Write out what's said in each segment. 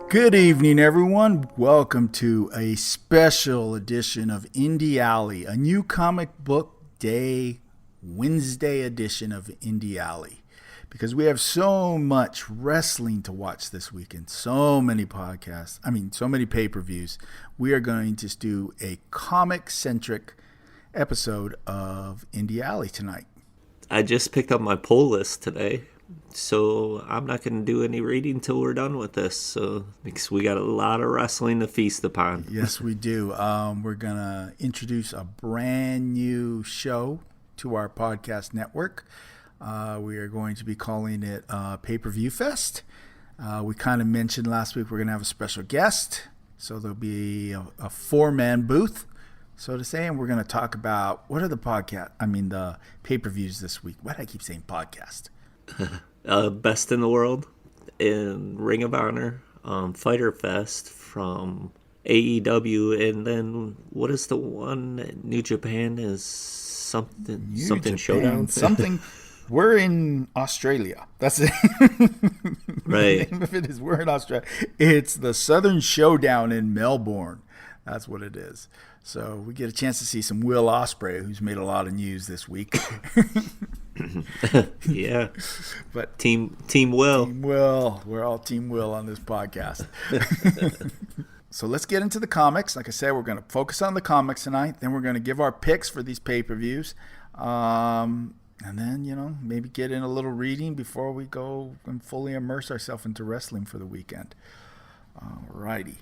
Good evening, everyone. Welcome to a special edition of Indie Alley, a new comic book day, Wednesday edition of Indie Alley. Because we have so much wrestling to watch this weekend, so many podcasts, so many pay-per-views. We are going to do a comic-centric episode of Indie Alley tonight. I just picked up my poll list today. So I'm not going to do any reading till we're done with this. So because we got a lot of wrestling to feast upon. Yes, we do. We're going to introduce a brand new show to our podcast network. We are going to be calling it Pay-Per-View Fest. We kind of mentioned last week we're going to have a special guest. So there'll be a four-man booth, so to say, and we're going to talk about what are the pay-per-views this week. Why do I keep saying podcast? Best in the world in Ring of Honor, Fyter Fest from AEW, and then what is the one? New Japan is something Showdown. Something. We're in Australia. That's it. Right. The name of it is we're in Australia. It's the Southern Showdown in Melbourne. That's what it is. So we get a chance to see some Will Ospreay, who's made a lot of news this week. Yeah, but Team Will. Team Will. We're all Team Will on this podcast. So let's get into the comics. Like I said, we're going to focus on the comics tonight. Then we're going to give our picks for these pay-per-views. And then, maybe get in a little reading before we go and fully immerse ourselves into wrestling for the weekend. Alrighty.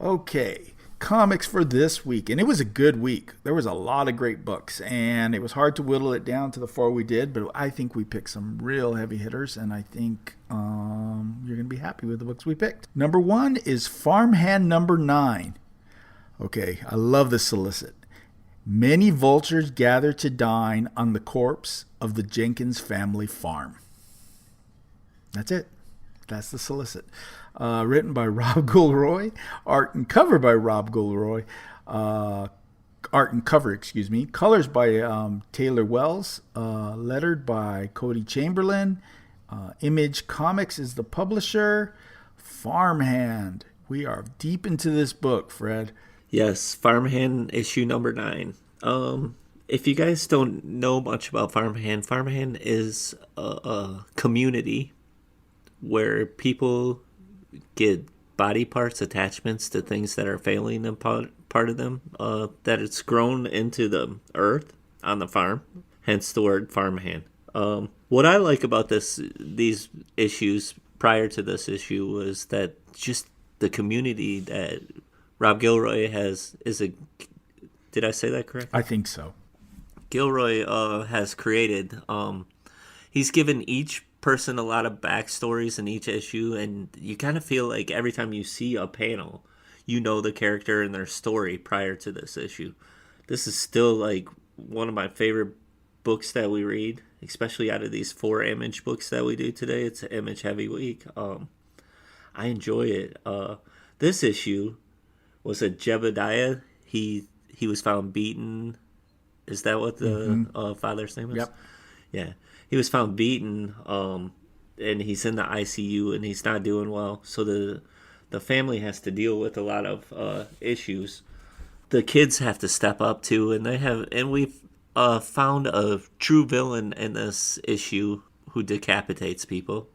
Okay. Comics for this week, and it was a good week. There was a lot of great books, and it was hard to whittle it down to the four we did, but I think we picked some real heavy hitters, and I think you're going to be happy with the books we picked. Number one is Farmhand number 9. Okay, I love this solicit. Many vultures gather to dine on the corpse of the Jenkins family farm. That's it. That's the solicit. Written by Rob Gilroy, art and cover by Rob Gilroy, colors by Taylor Wells, lettered by Cody Chamberlain. Image Comics is the publisher. Farmhand. We are deep into this book, Fred. Yes, Farmhand issue number 9. If you guys don't know much about Farmhand is a community where people get body parts, attachments to things that are failing in part of them, that it's grown into the earth on the farm, hence the word farmhand. What I like about these issues prior to this issue was that just the community that Rob Gilroy did I say that correctly? I think so. Gilroy has created, he's given each person a lot of backstories in each issue, and you kind of feel like every time you see a panel, you know the character and their story prior to this issue. This is still like one of my favorite books that we read, especially out of these 4 image books that we do today. It's an image heavy week. I enjoy it. This issue was a Jebediah. He was found beaten. Is that what the father's name is? Yep. Yeah. He was found beaten, and he's in the ICU, and he's not doing well. So the family has to deal with a lot of issues. The kids have to step up too, and we've found a true villain in this issue who decapitates people.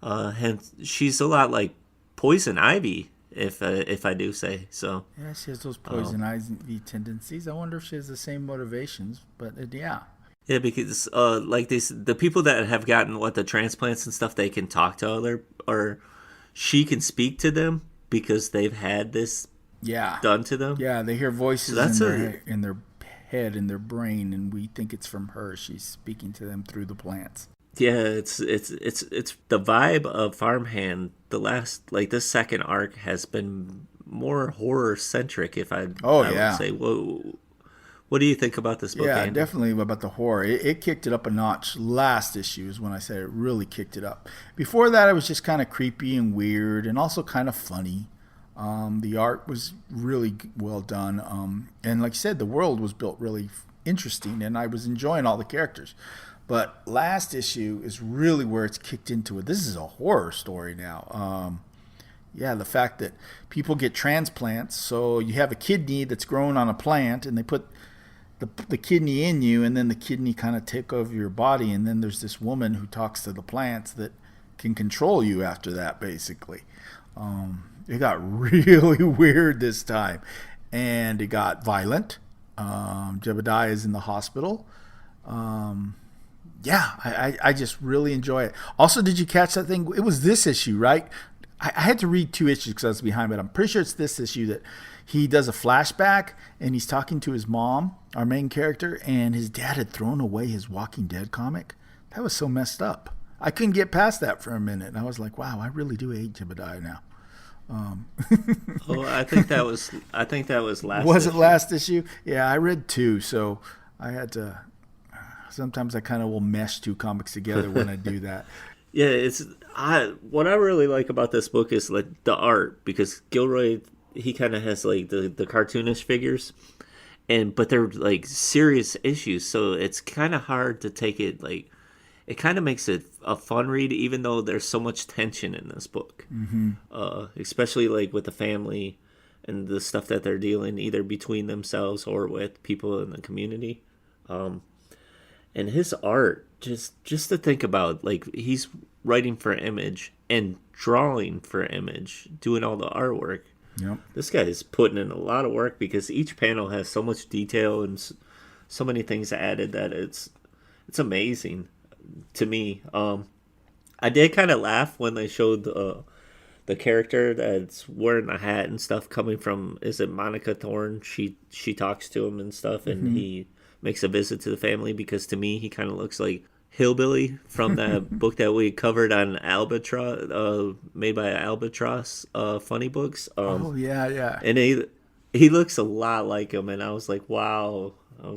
Hence, she's a lot like Poison Ivy, if I do say so. Yeah, she has those Poison Ivy tendencies. I wonder if she has the same motivations, but yeah. Yeah, because the people that have gotten the transplants and stuff, they can talk to or she can speak to them because they've had this done to them. Yeah, they hear voices in their head, in their brain, and we think it's from her. She's speaking to them through the plants. Yeah, it's the vibe of Farmhand. This second arc has been more horror centric. I would say. Whoa. What do you think about this book, Andy? Definitely about the horror. It kicked it up a notch. Last issue is when I said it really kicked it up. Before that, it was just kind of creepy and weird and also kind of funny. The art was really well done. And like you said, the world was built really interesting, and I was enjoying all the characters. But last issue is really where it's kicked into it. This is a horror story now. yeah, the fact that people get transplants. So you have a kidney that's grown on a plant, and they put the kidney in you, and then the kidney kind of take over your body, and then there's this woman who talks to the plants that can control you after that, basically. It got really weird this time, and it got violent. Jebediah is in the hospital. Yeah, I just really enjoy it. Also, did you catch that thing? It was this issue, right? I had to read 2 issues because I was behind, but I'm pretty sure it's this issue that he does a flashback and he's talking to his mom, our main character, and his dad had thrown away his Walking Dead comic. That was so messed up. I couldn't get past that for a minute, and I was like, wow, I really do hate Jebediah now. I think that was last. Was it last issue? Yeah, I read 2, so I had to. Sometimes I kind of will mesh 2 comics together when I do that. Yeah, what I really like about this book is like the art, because Gilroy, he kind of has like the cartoonish figures, but they're like serious issues, so it's kind of hard to take it like. It kind of makes it a fun read, even though there's so much tension in this book. Mm-hmm. Especially like with the family and the stuff that they're dealing either between themselves or with people in the community. And his art, just to think about, like he's writing for Image and drawing for Image, doing all the artwork. Yep. This guy is putting in a lot of work because each panel has so much detail and so many things added that it's amazing. To me, I did kind of laugh when they showed the character that's wearing a hat and stuff coming from, is it Monica Thorne? She talks to him and stuff, and he makes a visit to the family, because to me he kind of looks like Hillbilly from that book that we covered on Albatross, made by Albatross, Funny Books. Yeah. And he looks a lot like him, and I was like, wow. I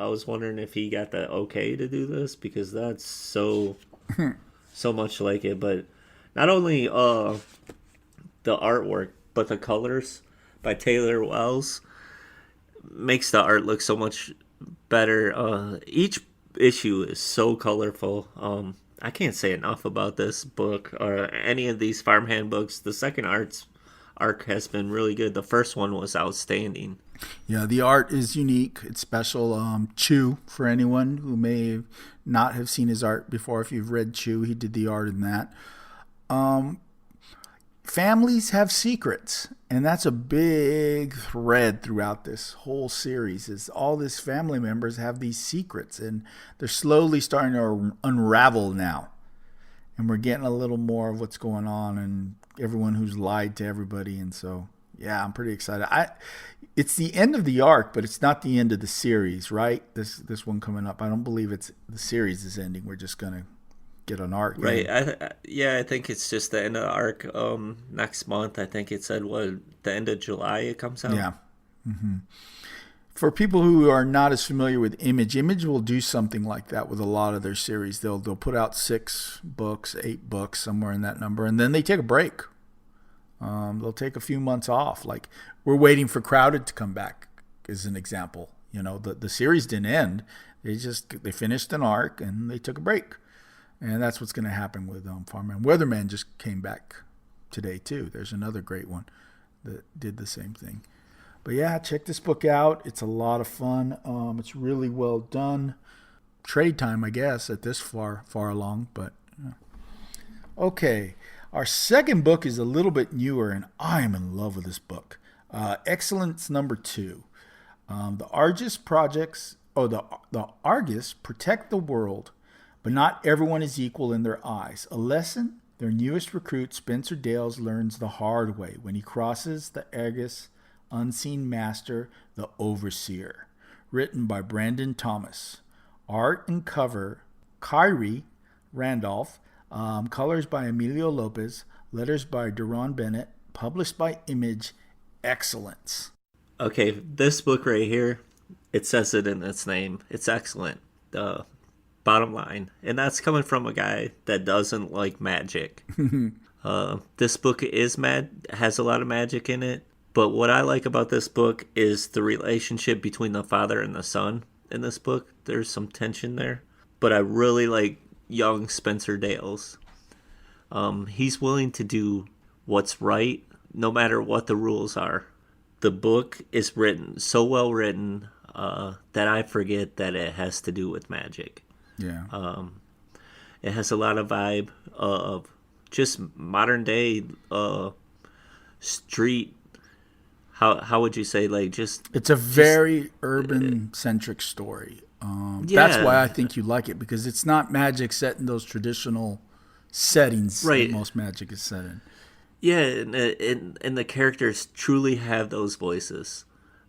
was wondering if he got the okay to do this, because that's so much like it. But not only the artwork, but the colors by Taylor Wells makes the art look so much better. Each issue is so colorful. I can't say enough about this book or any of these Farmhand books. The second arc has been really good. The first one was outstanding. Yeah, the art is unique. It's special. Chew, for anyone who may not have seen his art before, if you've read Chew, he did the art in that. Families have secrets, and that's a big thread throughout this whole series, is all these family members have these secrets, and they're slowly starting to unravel now. And we're getting a little more of what's going on and everyone who's lied to everybody. And so, yeah, I'm pretty excited. It's the end of the arc, but it's not the end of the series, right? This one coming up. I don't believe the series is ending. We're just going to get an arc. Right. I think it's just the end of the arc next month. I think it said, the end of July it comes out? Yeah. Mm-hmm. For people who are not as familiar with Image will do something like that with a lot of their series. They'll put out 6 books, 8 books, somewhere in that number, and then they take a break. They'll take a few months off. Like, we're waiting for Crowded to come back, as an example. You know, the series didn't end. They finished an arc and they took a break. And that's what's going to happen with Farmhand. Weatherman just came back today too. There's another great one that did the same thing. But yeah, check this book out. It's a lot of fun. It's really well done. Trade time, I guess, at this far along. But okay, our second book is a little bit newer, and I am in love with this book. Excellence number 2. The Argus protect the world, but not everyone is equal in their eyes. A lesson their newest recruit, Spencer Dales, learns the hard way when he crosses the Argus Unseen Master, the Overseer. Written by Brandon Thomas. Art and cover, Kyrie Randolph. Colors by Emilio Lopez. Letters by Deron Bennett. Published by Image. Excellence. Okay, this book right here, it says it in its name. It's excellent. Bottom line. And that's coming from a guy that doesn't like magic. This book has a lot of magic in it. But what I like about this book is the relationship between the father and the son in this book. There's some tension there. But I really like young Spencer Dales. He's willing to do what's right, no matter what the rules are. The book is written so well written that I forget that it has to do with magic. Yeah. It has a lot of vibe of just modern day street. How would you say, like, just... It's a very urban-centric story. That's why I think you like it, because it's not magic set in those traditional settings that most magic is set in. Yeah, and the characters truly have those voices.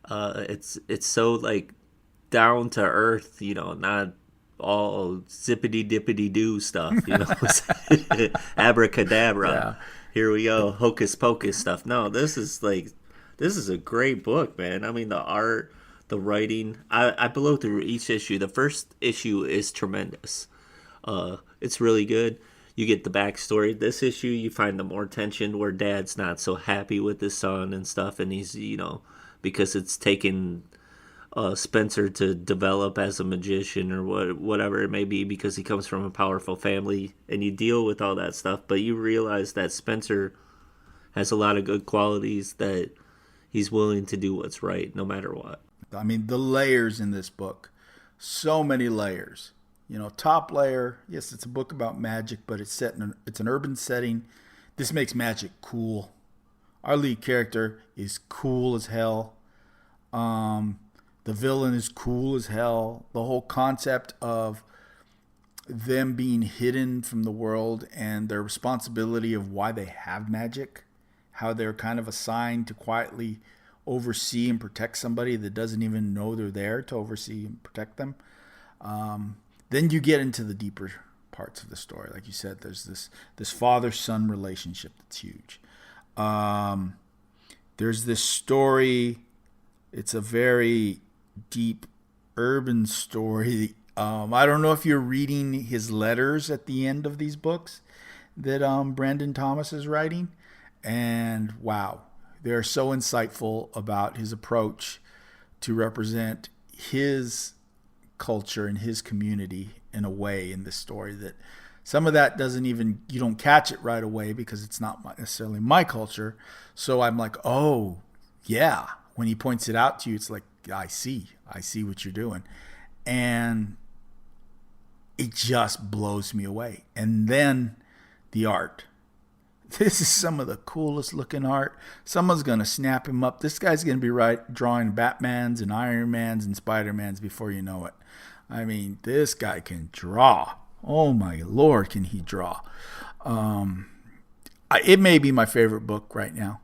It's so, like, down to earth, not all zippity dippity doo stuff, abracadabra. Yeah. Here we go, hocus pocus stuff. No, this is a great book, man. I mean, the art, the writing. I blew through each issue. The first issue is tremendous. It's really good. You get the backstory. This issue, you find the more tension where Dad's not so happy with his son and stuff, and he's, because it's taken Spencer to develop as a magician or whatever it may be, because he comes from a powerful family, and you deal with all that stuff, but you realize that Spencer has a lot of good qualities, that he's willing to do what's right no matter what. I mean, the layers in this book, so many layers. Top layer, yes, it's a book about magic, but it's it's an urban setting. This makes magic cool. Our lead character is cool as hell. The villain is cool as hell. The whole concept of them being hidden from the world and their responsibility of why they have magic, how they're kind of assigned to quietly oversee and protect somebody that doesn't even know they're there to oversee and protect them. Then you get into the deeper parts of the story. Like you said, there's this father-son relationship that's huge. There's this story. It's a very deep urban story. I don't know if you're reading his letters at the end of these books that Brandon Thomas is writing. And wow, they're so insightful about his approach to represent his culture and his community in a way in this story that some of that you don't catch it right away because it's not necessarily my culture. So I'm like, oh yeah, when he points it out to you, it's like, I see what you're doing. And it just blows me away. And then the art. This is some of the coolest looking art. Someone's going to snap him up. This guy's going to be drawing Batmans and Iron Mans and Spider-Mans before you know it. I mean, this guy can draw. Oh my Lord, can he draw? It may be my favorite book right now,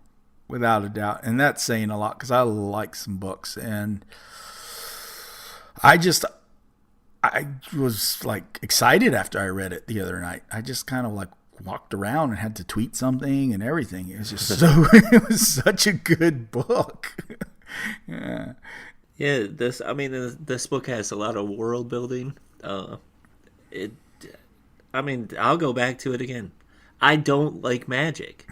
without a doubt. And that's saying a lot because I like some books. And I was like excited after I read it the other night. I just kind of like walked around and had to tweet something and everything. It was just it was such a good book. Yeah. Yeah, this book has a lot of world building. I'll go back to it again. I don't like magic.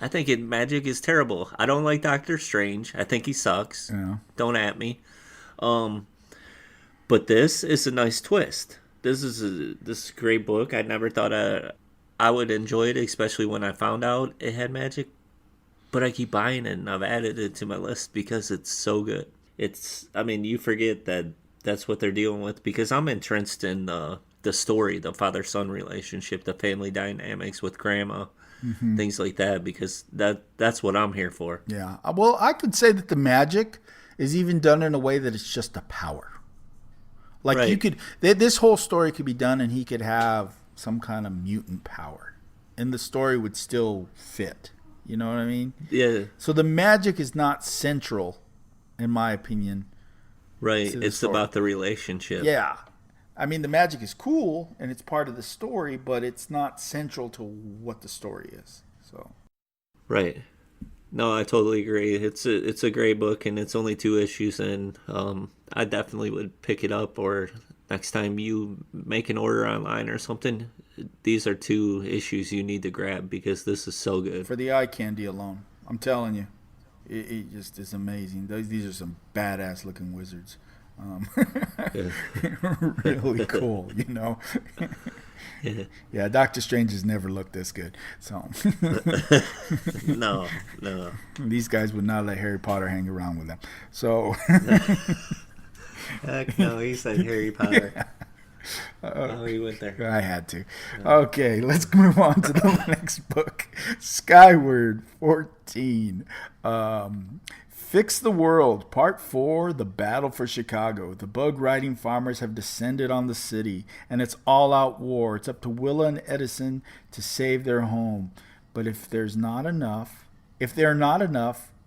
I think magic is terrible. I don't like Doctor Strange. I think he sucks. Yeah. Don't at me. But this is a nice twist. This is a great book. I never thought I would enjoy it, especially when I found out it had magic. But I keep buying it, and I've added it to my list because it's so good. You forget that that's what they're dealing with, because I'm entrenched in the story, the father-son relationship, the family dynamics with grandma, things like that, because that's what I'm here for. Yeah. Well, I could say that the magic is even done in a way that it's just a power. Like right. This whole story could be done and he could have some kind of mutant power and the story would still fit. You know what I mean? Yeah. So the magic is not central, in my opinion. Right. It's about the relationship. Yeah. I mean, the magic is cool and it's part of the story, but it's not central to what the story is. So. Right. No, I totally agree. It's a great book, and it's only 2 issues, and I definitely would pick it up. Or next time you make an order online or something, these are 2 issues you need to grab because this is so good. For the eye candy alone, I'm telling you, it just is amazing. These are some badass looking wizards. Really cool, you know. Yeah, Doctor Strange has never looked this good. So No. these guys would not let Harry Potter hang around with them. So Heck no, he said Harry Potter. Oh, he went there. I had to. Okay, let's move on to the next book. Skyward 14. Fix the World, Part 4, The Battle for Chicago. The bug-riding farmers have descended on the city, and it's all-out war. It's up to Willa and Edison to save their home. But if they're not enough,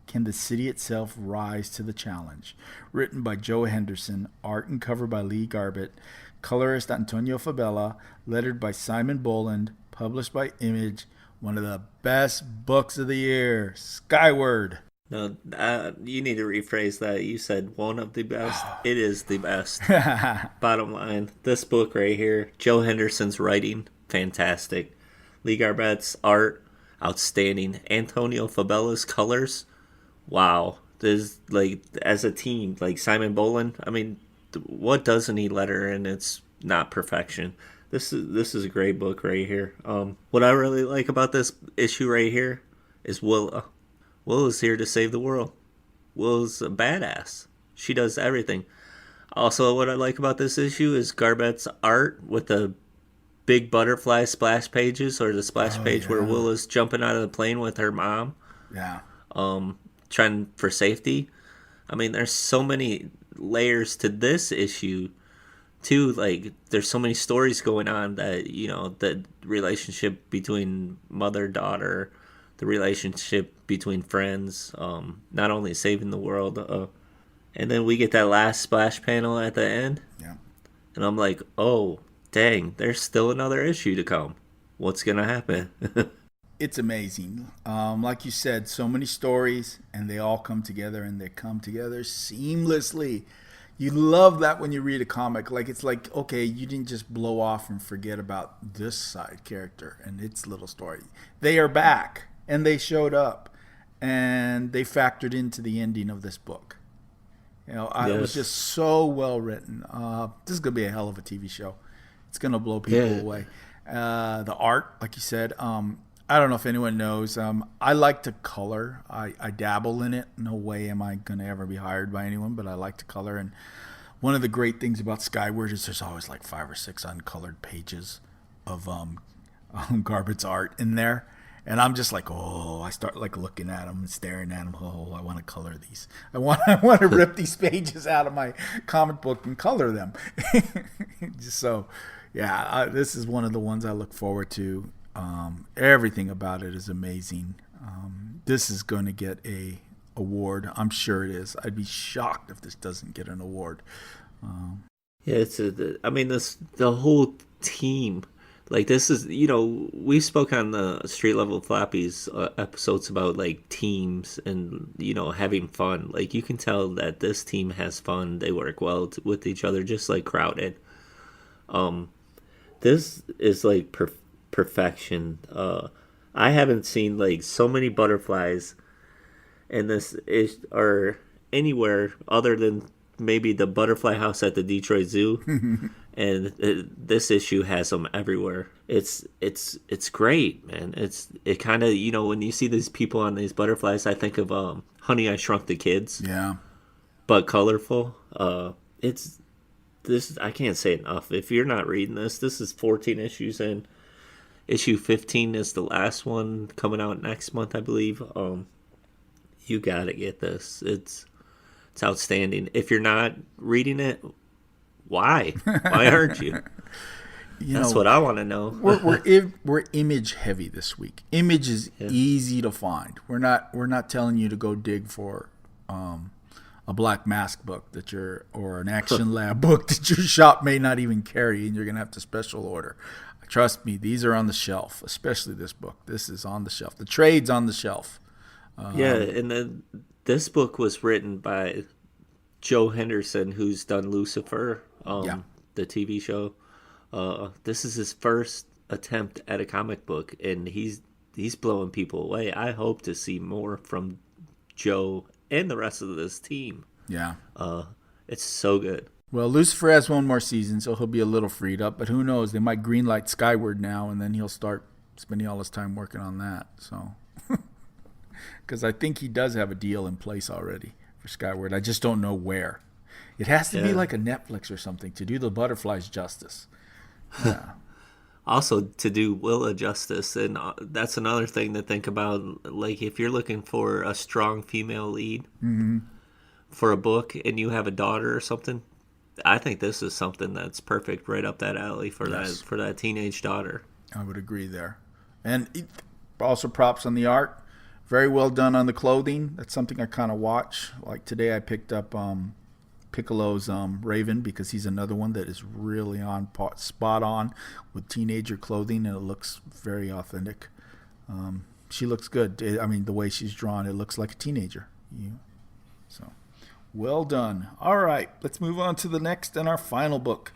can the city itself rise to the challenge? Written by Joe Henderson, art and cover by Lee Garbett, colorist Antonio Fabela, lettered by Simon Boland, published by Image. One of the best books of the year, Skyward. No, you need to rephrase that. You said one of the best. It is the best. Bottom line, this book right here, Joe Henderson's writing, fantastic. Lee Garbett's art, outstanding. Antonio Fabela's colors, wow. There's like, as a team, like Simon Boland, I mean, what doesn't he letter? And it's not perfection. This is a great book right here. What I really like about this issue right here is Willa. Willa's here to save the world. Willa's a badass. She does everything. Also, what I like about this issue is Garbett's art with the big butterfly splash pages, or the splash page where Willa's jumping out of the plane with her mom. Yeah. Trying for safety. I mean, there's so many layers to this issue too. Like, there's so many stories going on that, you know, the relationship between mother-daughter, the relationship between friends, not only saving the world, and then we get that last splash panel at the end. Yeah. And I'm like, oh, dang, there's still another issue to come. What's going to happen? It's amazing. Like you said, so many stories, and they all come together, and they come together seamlessly. You love that when you read a comic. Like, it's like, okay, you didn't just blow off and forget about this side character and its little story. They are back, and they showed up, and they factored into the ending of this book. You know, it was just so well written. This is going to be a hell of a TV show. It's going to blow people away. The art, like you said, I don't know if anyone knows. I like to color. I dabble in it. No way am I going to ever be hired by anyone, but I like to color. And one of the great things about Skyward is there's always like 5 or 6 uncolored pages of Garbett's art in there. And I'm just like, oh, I start like looking at them and staring at them. Oh, I want to color these. I want to rip these pages out of my comic book and color them. Just so, yeah, this is one of the ones I look forward to. Everything about it is amazing. This is going to get a award. I'm sure it is. I'd be shocked if this doesn't get an award. Yeah, the whole team. Like, this is, you know, we spoke on the Street Level Floppies episodes about, like, teams and, you know, having fun. Like, you can tell that this team has fun. They work well with each other, just like Crowded. This is, like, perfection. I haven't seen, like, so many butterflies in this or anywhere other than maybe the butterfly house at the Detroit Zoo. And this issue has them everywhere. It's great, man. It kind of, you know, when you see these people on these butterflies, I think of Honey, I Shrunk the Kids. Yeah. But colorful. I can't say enough. If you're not reading this is 14 issues in. Issue 15 is the last one, coming out next month, I believe. You gotta get this. It's outstanding. If you're not reading it, why? Why aren't you? That's what I want to know. We're Image heavy this week. Image is easy to find. We're not telling you to go dig for a Black Mask book or an Action Lab book that your shop may not even carry, and you're gonna have to special order. Trust me, these are on the shelf, especially this book. This is on the shelf. The trade's on the shelf. And then this book was written by Joe Henderson, who's done Lucifer, the TV show. This is his first attempt at a comic book, and he's blowing people away. I hope to see more from Joe and the rest of this team. Yeah. It's so good. Well, Lucifer has one more season, so he'll be a little freed up. But who knows? They might greenlight Skyward now, and then he'll start spending all his time working on that. So, because I think he does have a deal in place already for Skyward. I just don't know where. It has to be like a Netflix or something to do the butterflies justice. Yeah. Also, to do Willa justice, and that's another thing to think about. Like, if you're looking for a strong female lead for a book and you have a daughter or something, I think this is something that's perfect right up that alley for that teenage daughter. I would agree there. And also props on the art. Very well done on the clothing. That's something I kind of watch. Like today I picked up Piccolo's Raven, because he's another one that is really spot on with teenager clothing, and it looks very authentic. She looks good. I mean, the way she's drawn, it looks like a teenager. So, well done. All right, let's move on to the next and our final book.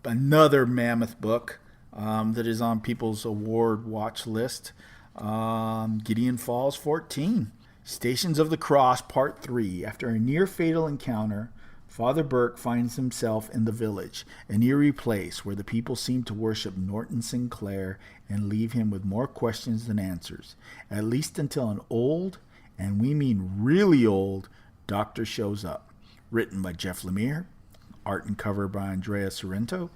Another mammoth book that is on people's award watch list. Gideon Falls 14. Stations of the Cross, Part 3. After a near-fatal encounter, Father Burke finds himself in the village, an eerie place where the people seem to worship Norton Sinclair and leave him with more questions than answers, at least until an old, and we mean really old, doctor shows up. Written by Jeff Lemire, art and cover by Andrea Sorrento,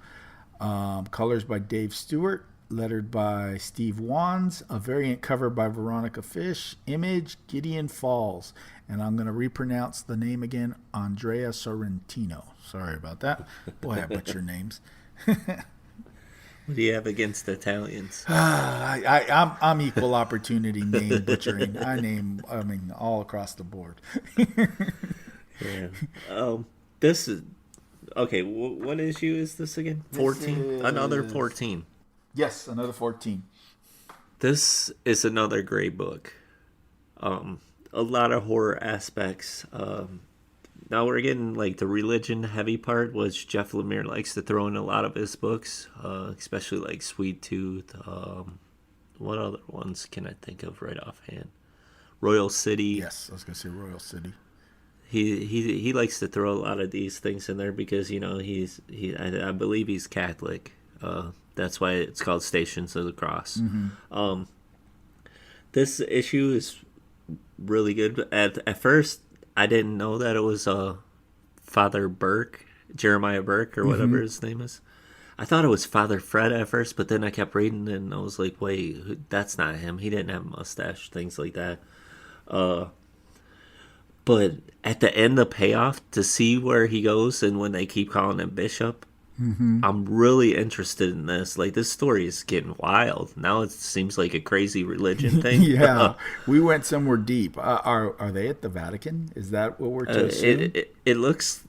colors by Dave Stewart, lettered by Steve Wands, a variant cover by Veronica Fish, image Gideon Falls, and I'm going to repronounce the name again, Andrea Sorrentino. Sorry about that. Boy, I butcher names. What do you have against Italians? I'm equal opportunity name butchering. I mean, all across the board. Yeah. This is okay. What issue is this again? 14. Another 14. Yes, another 14. This is another great book. A lot of horror aspects. Now we're getting like the religion heavy part, which Jeff Lemire likes to throw in a lot of his books, especially like Sweet Tooth. What other ones can I think of right offhand? Royal City. Yes, I was gonna say Royal City. He likes to throw a lot of these things in there because I believe he's Catholic. That's why it's called Stations of the Cross. Mm-hmm. This issue is really good. At first, I didn't know that it was Father Burke, Jeremiah Burke, or whatever his name is. I thought it was Father Fred at first, but then I kept reading and I was like, wait, that's not him. He didn't have a mustache, things like that. But at the end, the payoff, to see where he goes and when they keep calling him Bishop, I'm really interested in this. Like, this story is getting wild. Now it seems like a crazy religion thing. Yeah, we went somewhere deep. Are they at the Vatican? Is that what we're to assume? It looks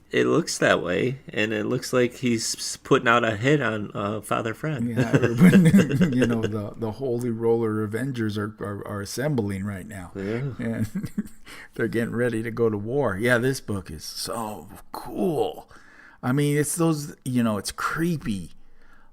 that way, and it looks like he's putting out a hit on Father Fred. Yeah, the Holy Roller Avengers are assembling right now. Yeah. And they're getting ready to go to war. Yeah, this book is so cool. I mean, it's those, it's creepy.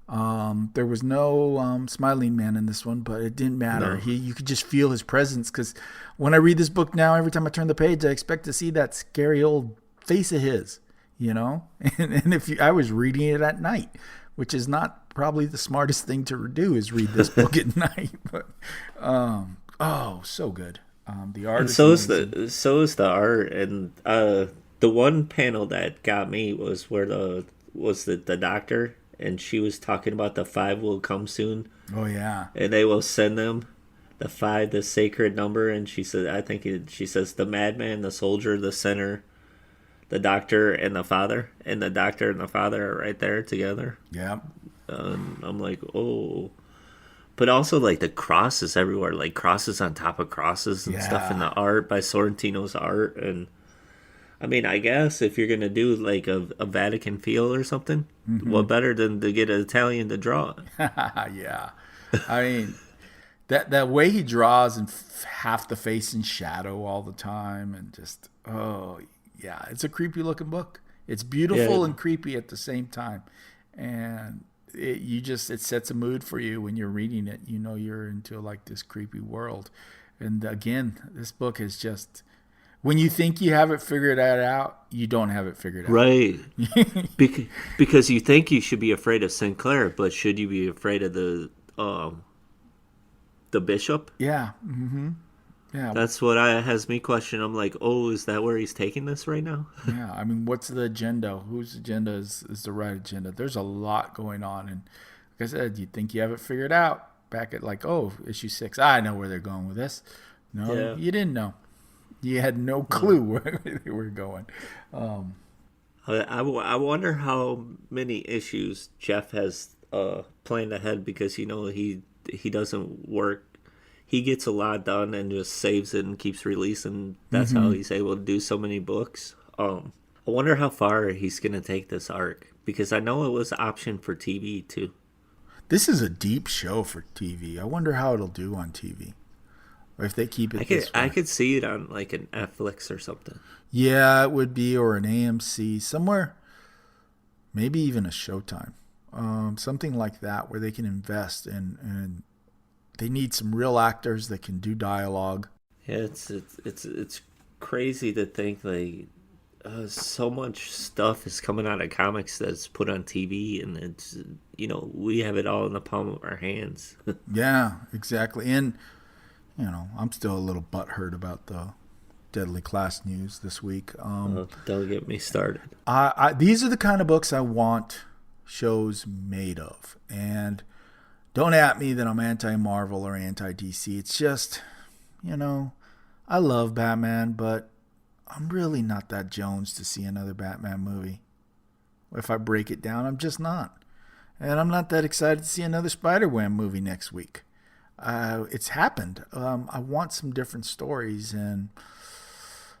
There was no smiling man in this one, but it didn't matter. No. You could just feel his presence, because when I read this book now, every time I turn the page, I expect to see that scary old face of his, And I was reading it at night, which is not probably the smartest thing to do, is read this book at night. But so good. The art. And so is the art, and the one panel that got me was where the doctor, and she was talking about the 5 will come soon. Oh yeah. And they will send them the 5, the sacred number, and she said, she says the madman, the soldier, the sinner, the doctor, and the father, and the doctor and the father are right there together. Yeah. I'm like, oh. But also, like, the crosses everywhere, like crosses on top of crosses and stuff in the art by Sorrentino's art. And I mean, I guess if you're going to do like a Vatican feel or something, what better than to get an Italian to draw it? Yeah. I mean, that way he draws and half the face in shadow all the time, and just, it's a creepy looking book. It's beautiful and creepy at the same time. And it sets a mood for you when you're reading it. You're into like this creepy world. And again, this book is just, When you think you have it figured out, you don't have it figured out. Right. Because you think you should be afraid of Sinclair, but should you be afraid of the bishop? Yeah. Mm-hmm. Yeah. That's what has me question. I'm like, oh, is that where he's taking this right now? Yeah. I mean, what's the agenda? Whose agenda is the right agenda? There's a lot going on. And like I said, you think you have it figured out. Back at issue 6. I know where they're going with this. No, you didn't know. You had no clue where they were going. I wonder how many issues Jeff has planned ahead, because he doesn't work. He gets a lot done and just saves it and keeps releasing. That's how he's able to do so many books. I wonder how far he's going to take this arc, because I know it was optioned for TV too. This is a deep show for TV. I wonder how it'll do on TV. Or if they keep it this way. I could see it on like an Netflix or something. Yeah, it would be, or an AMC, somewhere, maybe even a Showtime. Something like that where they can invest and they need some real actors that can do dialogue. Yeah, it's crazy to think like so much stuff is coming out of comics that's put on TV, and it's we have it all in the palm of our hands. Yeah, exactly. And I'm still a little butthurt about the Deadly Class news this week. Don't get me started. These are the kind of books I want shows made of. And don't at me that I'm anti-Marvel or anti-DC. It's just, I love Batman, but I'm really not that Jones to see another Batman movie. If I break it down, I'm just not. And I'm not that excited to see another Spider-Man movie next week. It's happened. I want some different stories, and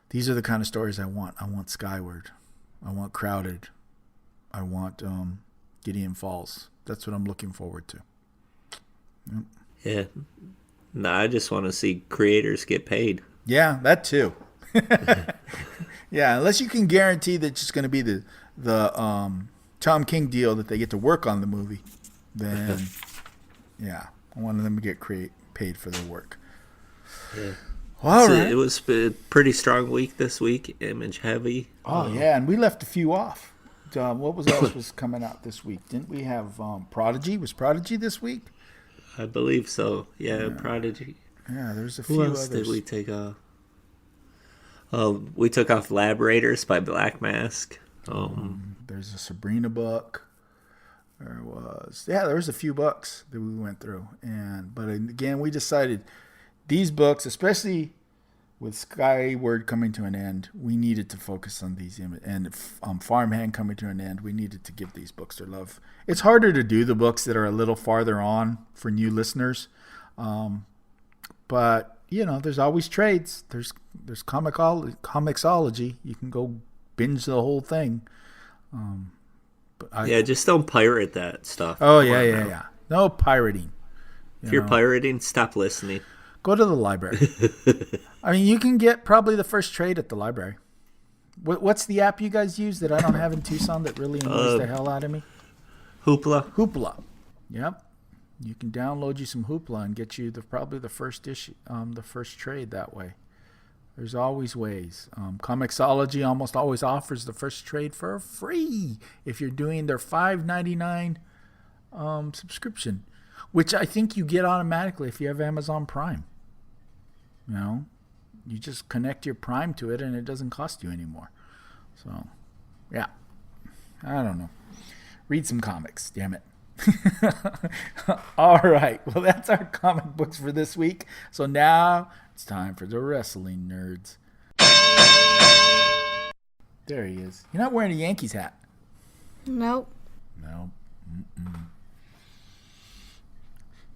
these are the kind of stories I want. I want Skyward. I want Crowded. I want Gideon Falls. That's what I'm looking forward to. Yep. Yeah. No, I just want to see creators get paid. Yeah, that too. Yeah, unless you can guarantee that it's just going to be the Tom King deal that they get to work on the movie, then yeah. I wanted them to get paid for their work. Yeah. All right. It was a pretty strong week this week. Image heavy. Oh, yeah. And we left a few off. What else was coming out this week? Didn't we have Prodigy? Was Prodigy this week? I believe so. Yeah. Prodigy. Yeah, there's a few others. Who else did we take off? We took off Lab Raiders by Black Mask. There's a Sabrina book. There was a few books that we went through, but again, we decided these books, especially with Skyward coming to an end, we needed to focus on these, and Farmhand coming to an end, we needed to give these books their love. It's harder to do the books that are a little farther on for new listeners, but there's always trades. There's Comixology. You can go binge the whole thing. Just don't pirate that stuff. Oh, yeah. No pirating. If you're pirating, stop listening. Go to the library. I mean, you can get probably the first trade at the library. What's the app you guys use that I don't have in Tucson that really annoys the hell out of me? Hoopla. Yep. You can download you some Hoopla and get you probably the first issue, the first trade that way. There's always ways. Comixology almost always offers the first trade for free if you're doing their $5.99 subscription, which I think you get automatically if you have Amazon Prime. You just connect your Prime to it and it doesn't cost you anymore. So, yeah. I don't know. Read some comics, damn it. All right. Well, that's our comic books for this week. So now it's time for the wrestling nerds. There he is. You're not wearing a Yankees hat. Nope. No. Mm-mm.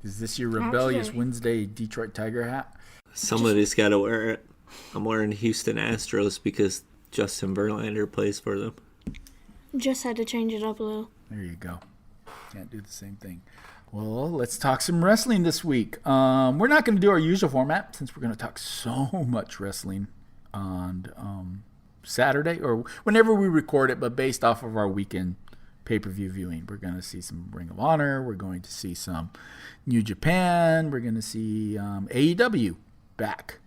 Is this your rebellious Wednesday Detroit Tiger hat? Somebody's got to wear it. I'm wearing Houston Astros because Justin Verlander plays for them. Just had to change it up a little. There you go. Can't do the same thing. Well, let's talk some wrestling this week. We're not going to do our usual format since we're going to talk so much wrestling on Saturday or whenever we record it, but based off of our weekend pay-per-view viewing. We're going to see some Ring of Honor. We're going to see some New Japan. We're going to see AEW back,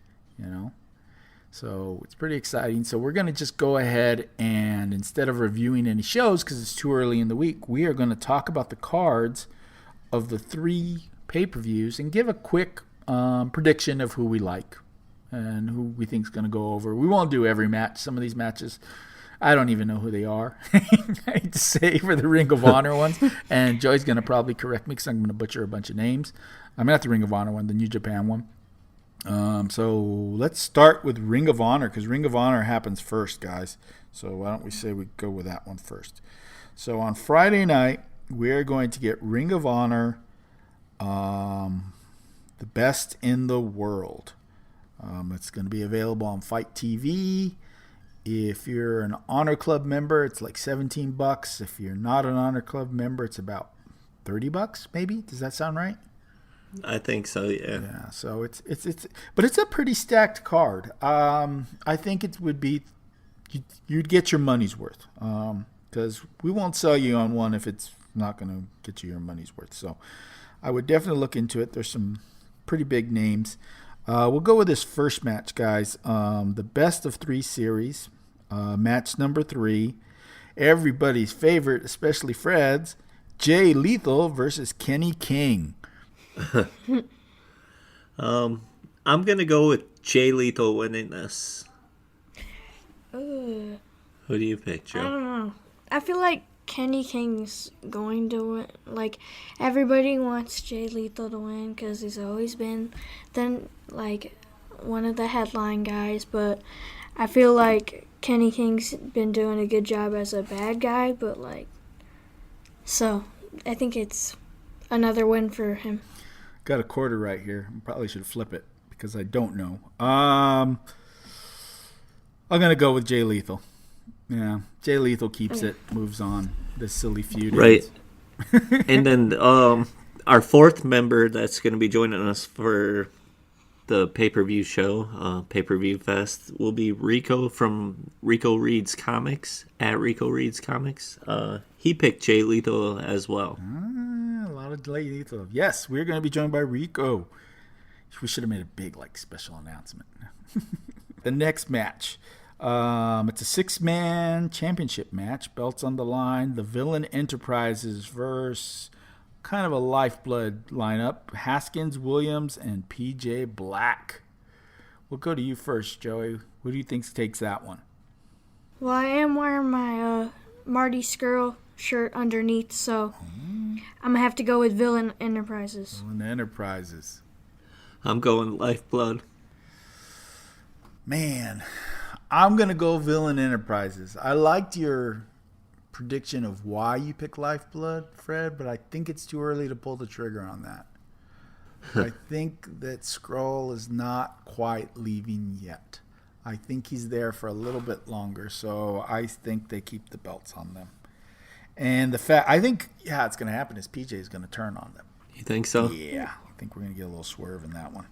So it's pretty exciting. So we're going to just go ahead and instead of reviewing any shows because it's too early in the week, we are going to talk about the cards of the 3 pay-per-views and give a quick prediction of who we like and who we think is going to go over. We won't do every match. Some of these matches, I don't even know who they are. I hate to say for the Ring of Honor ones. And Joey's going to probably correct me because I'm going to butcher a bunch of names. I'm not the Ring of Honor one, the New Japan one. So let's start with Ring of Honor because Ring of Honor happens first, guys. So why don't we say we go with that one first? So on Friday night, we're going to get Ring of Honor, the best in the world. It's going to be available on Fight TV. If you're an Honor Club member, it's like $17. If you're not an Honor Club member, it's about $30 maybe. Does that sound right? I think so, yeah. Yeah, so but it's a pretty stacked card. I think it would be you'd get your money's worth. Because we won't sell you on one if it's not going to get you your money's worth. So I would definitely look into it. There's some pretty big names. We'll go with this first match, guys. The best of 3 series. Match number 3. Everybody's favorite, especially Fred's. Jay Lethal versus Kenny King. I'm going to go with Jay Lethal winning this. Who do you pick, Joe? I don't know. I feel like Kenny King's going to win. Like, everybody wants Jay Lethal to win because he's always been one of the headline guys. But I feel like Kenny King's been doing a good job as a bad guy. But, so I think it's another win for him. Got a quarter right here. I probably should flip it because I don't know. I'm going to go with Jay Lethal. Yeah, Jay Lethal keeps it, moves on. This silly feud. Right. And then our 4th member that's going to be joining us for the pay-per-view show, Pay-Per-View Fest, will be Rico from Rico Reads Comics, at Rico Reads Comics. He picked Jay Lethal as well. A lot of Jay Lethal. Yes, we're going to be joined by Rico. We should have made a big special announcement. The next match. It's a 6-man championship match. Belts on the line. The Villain Enterprises versus kind of a lifeblood lineup. Haskins, Williams, and PJ Black. We'll go to you first, Joey. Who do you think takes that one? Well, I am wearing my Marty Skrull shirt underneath, so I'm going to have to go with Villain Enterprises. Villain Enterprises. I'm going Lifeblood. Man, I'm going to go Villain Enterprises. I liked your prediction of why you pick Lifeblood, Fred, but I think it's too early to pull the trigger on that. I think that Skrull is not quite leaving yet. I think he's there for a little bit longer, so I think they keep the belts on them. And I think, it's going to happen is PJ is going to turn on them. You think so? Yeah, I think we're going to get a little swerve in that one.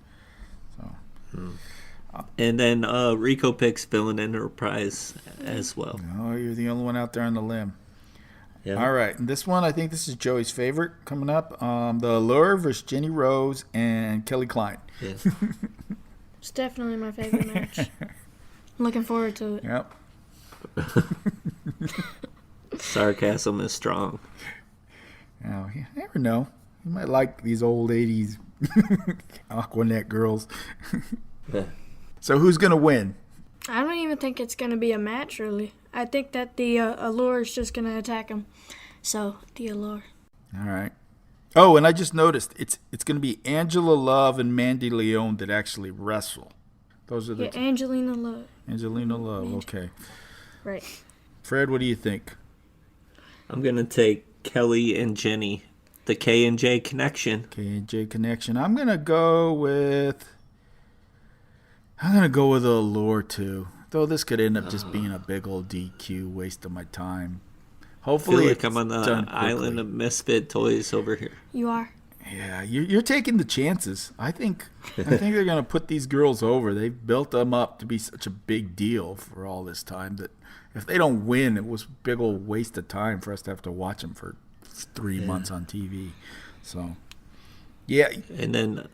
So. And then Rico picks Villain Enterprise as well. Oh, you're the only one out there on the limb. Yeah. All right, and this one, I think this is Joey's favorite coming up. The Allure versus Jenny Rose and Kelly Klein. Yeah. It's definitely my favorite match. Looking forward to it. Yep. Sarcasm is strong. Now, you never know. You might like these old 80s Aquanet girls. Yeah. So who's going to win? I don't even think it's going to be a match, really. I think that the Allure is just going to attack him. So, the Allure. All right. Oh, and I just noticed it's going to be Angela Love and Mandy Leone that actually wrestle. Those are the Angelina Love. Angelina Love, okay. Right. Fred, what do you think? I'm going to take Kelly and Jenny, the K&J connection. K&J connection. I'm going to go with the Allure, too. Though this could end up just being a big old DQ, waste of my time. Hopefully, I feel like I'm on the island of misfit toys over here. You are? Yeah, you're taking the chances. I think they're going to put these girls over. They've built them up to be such a big deal for all this time that if they don't win, it was a big old waste of time for us to have to watch them for 3 months on TV. So, yeah. And then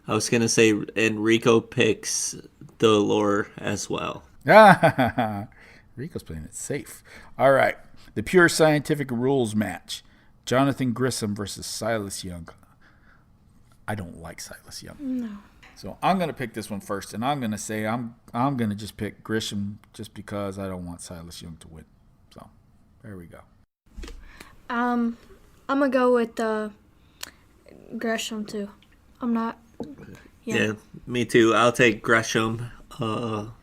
I was going to say Enrico picks Dolor as well. Rico's playing it safe. All right. The Pure Scientific Rules match. Jonathan Grissom versus Silas Young. I don't like Silas Young. No. So I'm going to pick this one first, and I'm going to say I'm going to just pick Grissom just because I don't want Silas Young to win. So there we go. I'm going to go with Gresham, too. I'm not... Yeah, me too. I'll take Gresham. And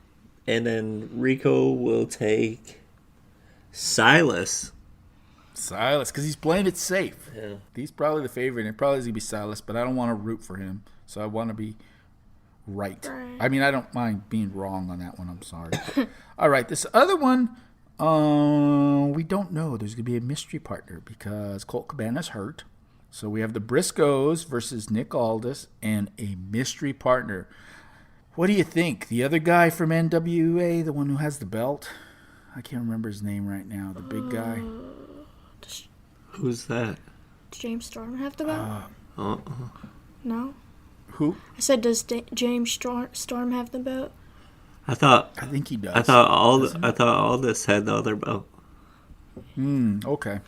then Rico will take Silas. Silas, because he's playing it safe. Yeah. He's probably the favorite, and it probably is going to be Silas, but I don't want to root for him, so I want to be right. I mean, I don't mind being wrong on that one. I'm sorry. All right, this other one, we don't know. There's going to be a mystery partner because Colt Cabana's hurt. So we have the Briscoes versus Nick Aldis and a mystery partner. What do you think? The other guy from NWA, the one who has the belt? I can't remember his name right now. The big guy. Who's that? Does James Storm have the belt? No? Who? I said, does James Storm have the belt? I think he does. I thought Aldis had the other belt. Okay.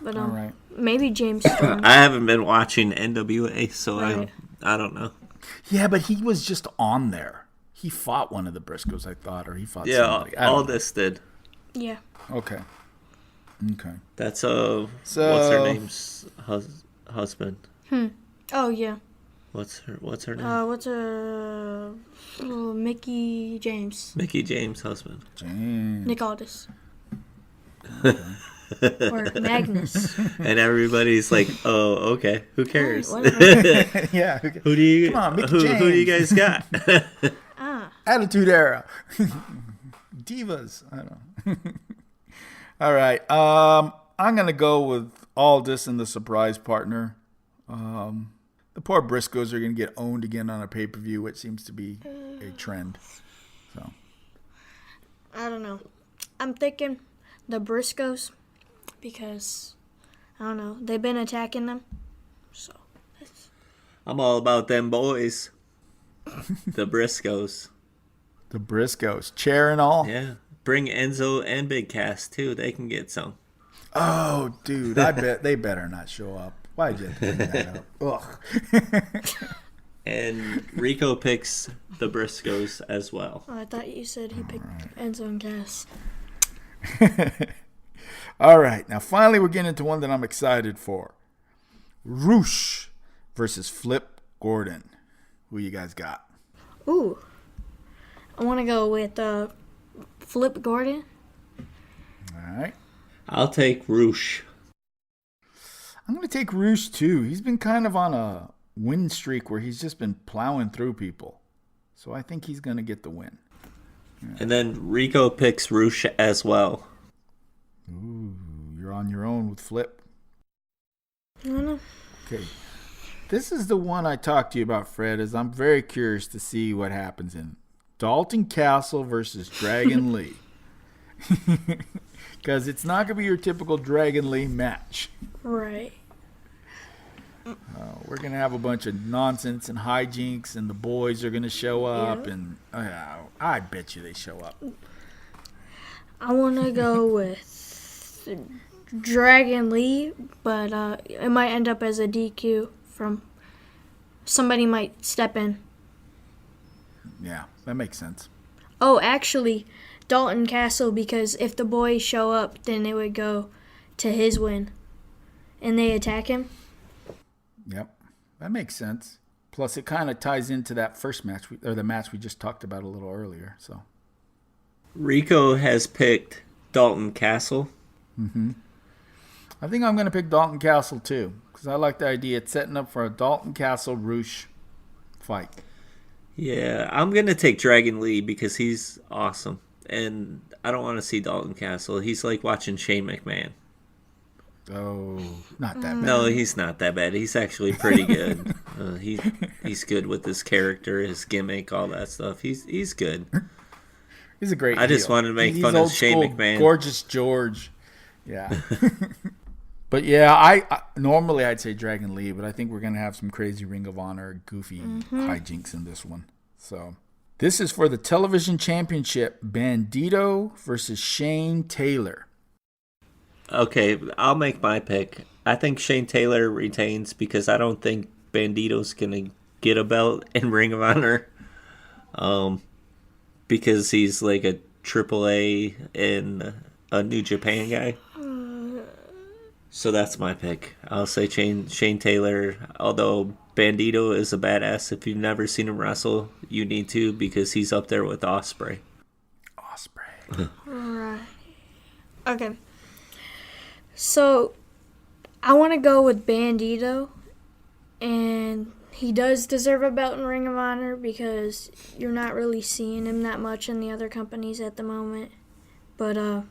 But, all right. Maybe James Storm. I haven't been watching NWA, so Right. I don't know. Yeah, but he was just on there. He fought one of the Briscoes, I thought, or he fought somebody. Yeah, Aldis did. Yeah. Okay. That's what's her name's husband? Oh, yeah. What's her name? What's Mickey James. Mickey James' husband. James. Nick Aldis. Or Magnus. And everybody's like, "Oh, okay. Who cares? Yeah. Who do you? Come on, Mickey who do you guys got?" Attitude Era. Divas. I don't know. All right. I'm going to go with Aldis and the surprise partner. The poor Briscoes are going to get owned again on a pay-per-view, which seems to be a trend. So I don't know. I'm thinking the Briscoes because, I don't know, they've been attacking them. So I'm all about them boys. The Briscoes. the Briscoes, chair and all. Yeah. Bring Enzo and Big Cass, too. They can get some. Oh, dude, I bet they better not show up. Why'd you bring that up? Ugh. And Rico picks the Briscoes as well. I thought you said he picked Enzo and Cass. All right, now finally we're getting into one that I'm excited for. Roosh versus Flip Gordon. Who you guys got? Ooh. I want to go with Flip Gordon. All right. I'll take Roosh. I'm going to take Roosh too. He's been kind of on a win streak where he's just been plowing through people. So I think he's going to get the win. Yeah. And then Rico picks Roosh as well. Ooh, you're on your own with Flip. I don't know. Okay. This is the one I talked to you about, Fred, is I'm very curious to see what happens in Dalton Castle versus Dragon Lee. Because it's not going to be your typical Dragon Lee match. Right. We're going to have a bunch of nonsense and hijinks, and the boys are going to show up, and I bet you they show up. I want to go with Dragon Lee, but it might end up as a DQ from somebody might step in. Yeah, that makes sense. Oh, actually, Dalton Castle, because if the boys show up, then it would go to his win, and they attack him. Yep, that makes sense. Plus, it kind of ties into that first match, or the match we just talked about a little earlier. So, Rico has picked Dalton Castle. Mm-hmm. I think I'm going to pick Dalton Castle too, because I like the idea of setting up for a Dalton Castle Roosh fight. Yeah, I'm going to take Dragon Lee because he's awesome. And I don't want to see Dalton Castle. He's like watching Shane McMahon. Oh, not that bad. No, he's not that bad. He's actually pretty good. He's good with his character, his gimmick, all that stuff. He's good. He's a great I just heel. wanted to make He's fun old of Shane school, McMahon. Gorgeous George. Yeah. But yeah, I normally I'd say Dragon Lee, but I think we're gonna have some crazy Ring of Honor goofy hijinks in this one. So this is for the television championship: Bandito versus Shane Taylor. Okay, I'll make my pick. I think Shane Taylor retains because I don't think Bandito's gonna get a belt in Ring of Honor. Because he's like a AAA and a New Japan guy. So that's my pick. I'll say Shane Taylor, although Bandito is a badass. If you've never seen him wrestle, you need to because he's up there with Ospreay. Right. Okay. So, I want to go with Bandito, and he does deserve a belt in Ring of Honor because you're not really seeing him that much in the other companies at the moment. But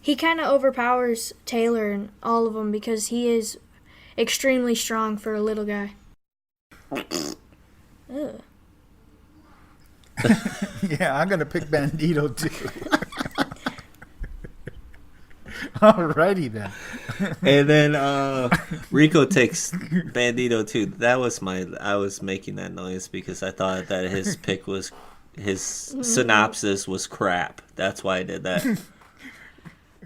he kind of overpowers Taylor and all of them because he is extremely strong for a little guy. Ugh. Yeah, I'm going to pick Bandito too. Alrighty then. And then Rico takes Bandito too. I was making that noise because I thought that his pick was, his synopsis was crap. That's why I did that.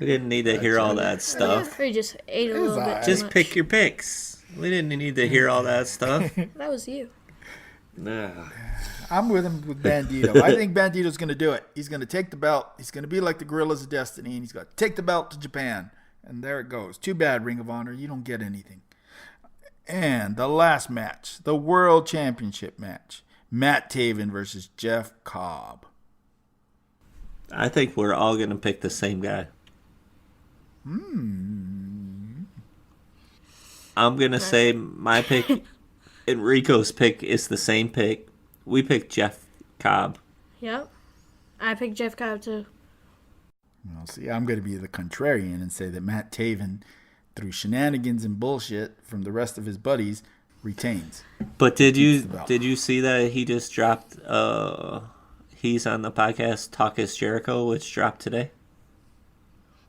We didn't need to hear all that stuff. He just ate a little bit too Just much. pick your picks. We didn't need to hear all that stuff. That was you. Nah. I'm with him with Bandito. I think Bandito's going to do it. He's going to take the belt. He's going to be like the Gorillas of Destiny, and he's going to take the belt to Japan. And there it goes. Too bad, Ring of Honor. You don't get anything. And the last match, the World Championship match. Matt Taven versus Jeff Cobb. I think we're all going to pick the same guy. I'm going to say my pick and Rico's pick is the same pick. We picked Jeff Cobb. Yep. I picked Jeff Cobb too. Well, see, I'm going to be the contrarian and say that Matt Taven, through shenanigans and bullshit from the rest of his buddies, retains. But did you see that he just dropped he's on the podcast Talk is Jericho, which dropped today?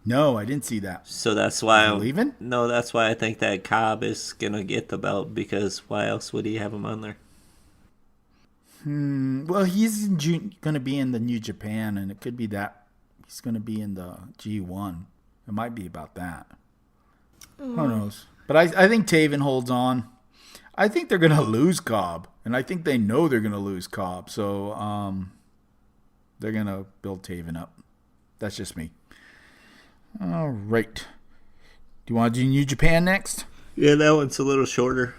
No, I didn't see that. So that's why I'm leaving? No, that's why I think that Cobb is going to get the belt because why else would he have him on there? Well, he's going to be in the New Japan, and it could be that he's going to be in the G1. It might be about that. Who knows? But I think Taven holds on. I think they're going to lose Cobb, and I think they know they're going to lose Cobb. So they're going to build Taven up. That's just me. All right. Do you want to do New Japan next? Yeah, that one's a little shorter.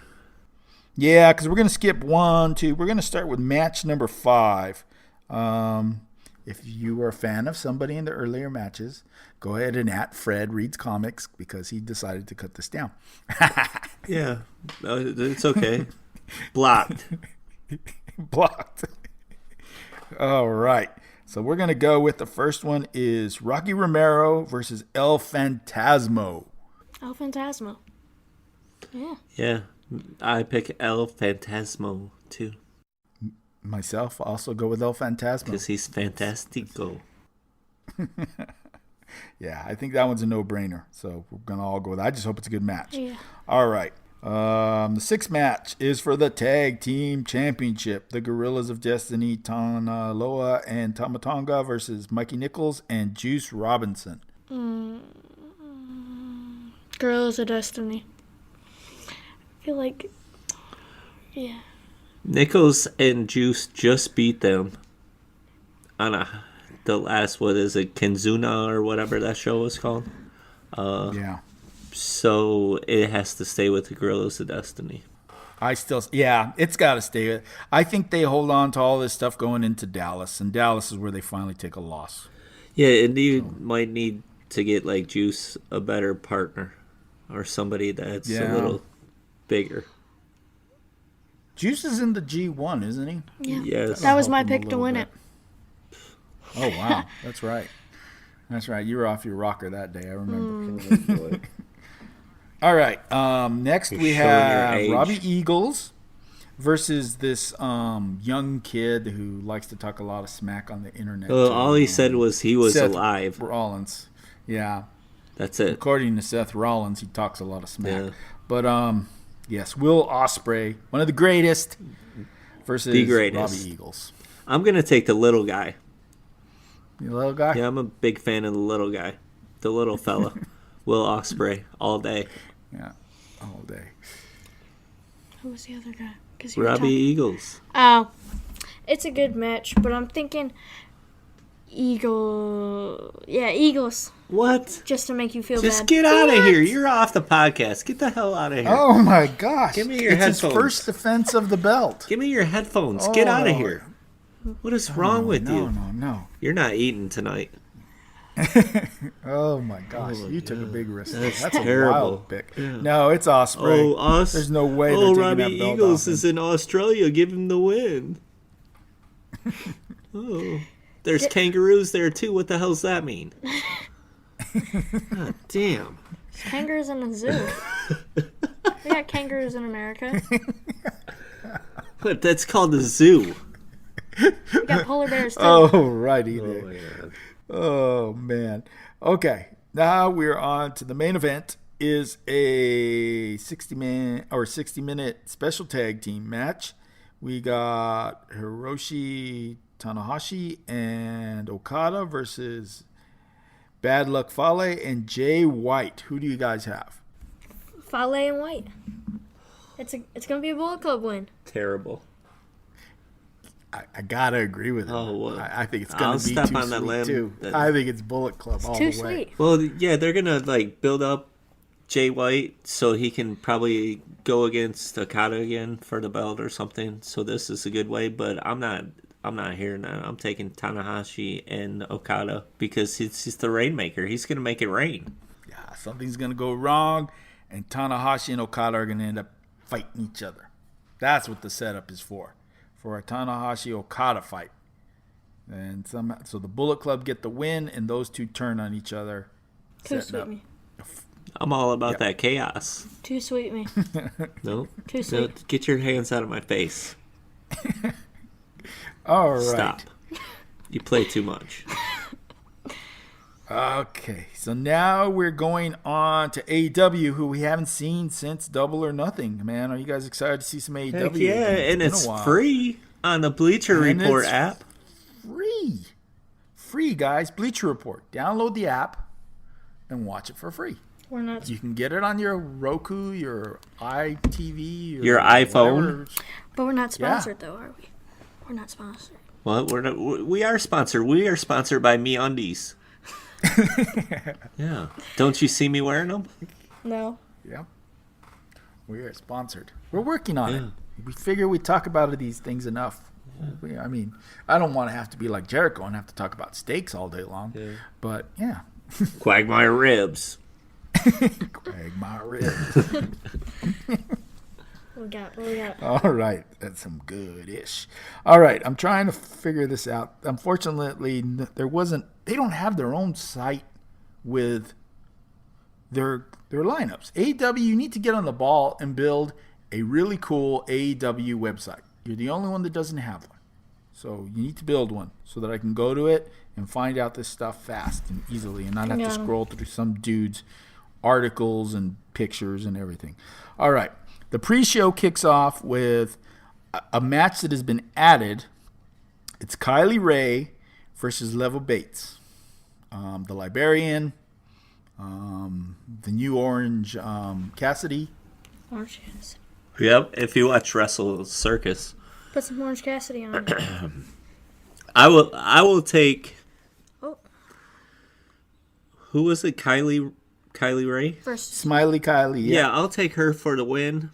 Yeah, because we're going to skip 1, 2. We're going to start with match number 5. If you were a fan of somebody in the earlier matches, go ahead and @ Fred Reads Comics because he decided to cut this down. Yeah, it's okay. Blocked. Blocked. All right. So we're going to go with the first one is Rocky Romero versus El Fantasmo. El Fantasmo. Yeah. Yeah, I pick El Fantasmo too. Myself, I'll also go with El Fantasmo. Because he's fantastico. Yeah, I think that one's a no-brainer. So we're going to all go with that. I just hope it's a good match. Yeah. All right. The sixth match is for the Tag Team Championship. The Gorillas of Destiny, Tanaloa and Tamatonga versus Mikey Nichols and Juice Robinson. Gorillas of Destiny. I feel like, yeah. Nichols and Juice just beat them on the last, what is it, Kenzuna or whatever that show was called. Yeah. So it has to stay with the Gorillas of Destiny. It's got to stay. I think they hold on to all this stuff going into Dallas, and Dallas is where they finally take a loss. Yeah, and you might need to get like Juice a better partner or somebody that's a little bigger. Juice is in the G1, isn't he? Yeah. Yes. That was my Help him a pick to little win bit. it. Oh, wow. That's right. That's right. You were off your rocker that day. I remember. All right. Next we have Robbie Eagles versus this young kid who likes to talk a lot of smack on the internet. All he said was he was Seth alive. Rollins. Yeah. That's it. According to Seth Rollins, he talks a lot of smack. Yeah. But yes, Will Ospreay, one of the greatest, versus The greatest. Robbie Eagles. I'm going to take the little guy. You little guy? Yeah, I'm a big fan of the little guy. The little fella. Will Ospreay, all day. Yeah, all day. Who was the other guy? 'Cause Robbie Eagles. Oh, it's a good match, but I'm thinking Eagles. What? Just to make you feel Just bad. get out of here. You're off the podcast. Get the hell out of here. Oh my gosh! Give me your it's headphones. his first defense of the belt. Give me your headphones. Get out of Oh. here. What is wrong with you? No. You're not eating tonight. Oh my gosh! Oh, you took a big risk. That's That's terrible. a wild pick. Yeah. No, it's Ospreay. Oh, There's no way they're Oh, taking Robbie that belt Eagles off is him. in Australia. Give him the win. Oh. There's kangaroos there too. What the hell's that mean? God damn. Kangaroos in a zoo. We got kangaroos in America. But that's called a zoo. We got polar bears too. Oh, righty Oh there. my god. Oh man. Okay, now we're on to the main event. Is a 60-minute special tag team match. We got Hiroshi Tanahashi and Okada versus Bad Luck Fale and Jay White. Who do you guys have? Fale and White. It's gonna be a Bullet Club win. Terrible. I gotta agree with him. Oh, well, I think it's gonna I'll be step too on that sweet limb. too. That- I think it's Bullet Club all Too the way. sweet. Well, yeah, they're gonna like build up Jay White so he can probably go against Okada again for the belt or something. So this is a good way, but I'm not hearing that. I'm taking Tanahashi and Okada because he's the rainmaker. He's gonna make it rain. Yeah, something's gonna go wrong, and Tanahashi and Okada are gonna end up fighting each other. That's what the setup is for a Tanahashi Okada fight. And so the Bullet Club get the win, and those two turn on each other. Too setting sweet up. me. I'm all about that chaos. Too sweet me. No, Too sweet. get your hands out of my face. All right. Stop. You play too much. Okay, so now we're going on to AEW, who we haven't seen since Double or Nothing. Man, are you guys excited to see some AEW? Heck yeah, It's and been it's a while. free on the Bleacher And Report it's app. Free, guys. Bleacher Report. Download the app and watch it for free. We're not. You can get it on your Roku, your iTV, Your iPhone. whatever. But we're not sponsored though, are we? We're not sponsored. Well, we're not, we are sponsored. We are sponsored by MeUndies. Yeah. Don't you see me wearing them? No. Yeah. We are sponsored. We're working on it. Yeah. We figure we talk about these things enough. I mean, I don't want to have to be like Jericho and have to talk about steaks all day long. Yeah. But yeah. Quagmire ribs. Craig, my ribs. What we got? All right. That's some good-ish. All right. I'm trying to figure this out. Unfortunately, they don't have their own site with their lineups. AEW, you need to get on the ball and build a really cool AEW website. You're the only one that doesn't have one. So you need to build one so that I can go to it and find out this stuff fast and easily and not have to scroll through some dude's articles and pictures and everything. All right. The pre-show kicks off with a match that has been added. It's Kylie Ray versus Level Bates. The Librarian, the new Orange Cassidy. Orange Cassidy. Yep. If you watch Wrestle Circus, Put some Orange Cassidy on it. I will take. Oh. Who was it? Kylie Ray. First. Smiley Kylie. Yeah, I'll take her for the win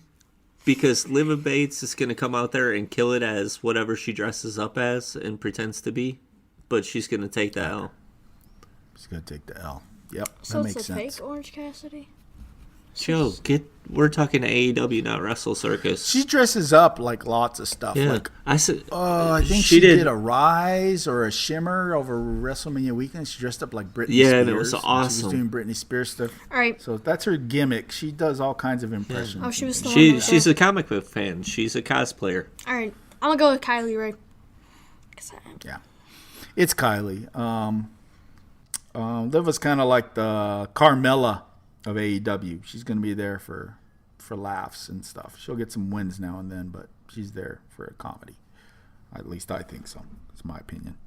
because Liv Bates is going to come out there and kill it as whatever she dresses up as and pretends to be, but she's going to take the L. She's going to take the L. Yep, So that it's makes a sense. fake Orange Cassidy? Joe, we're talking AEW, not Wrestle Circus. She dresses up like lots of stuff. Yeah, Like, I said. I think she did a Rise or a Shimmer over WrestleMania weekend. She dressed up like Britney Spears. Yeah, and it was She awesome. was doing Britney Spears stuff. All right. So that's her gimmick. She does all kinds of impressions. Oh, she was the one. She's a comic book fan. She's a cosplayer. All right. I'm going to go with Kylie Ray. 'Cause Yeah. It's Kylie. Liv was kind of like the Carmella of AEW. She's going to be there for laughs and stuff. She'll get some wins now and then, but she's there for a comedy. At least I think so. It's my opinion.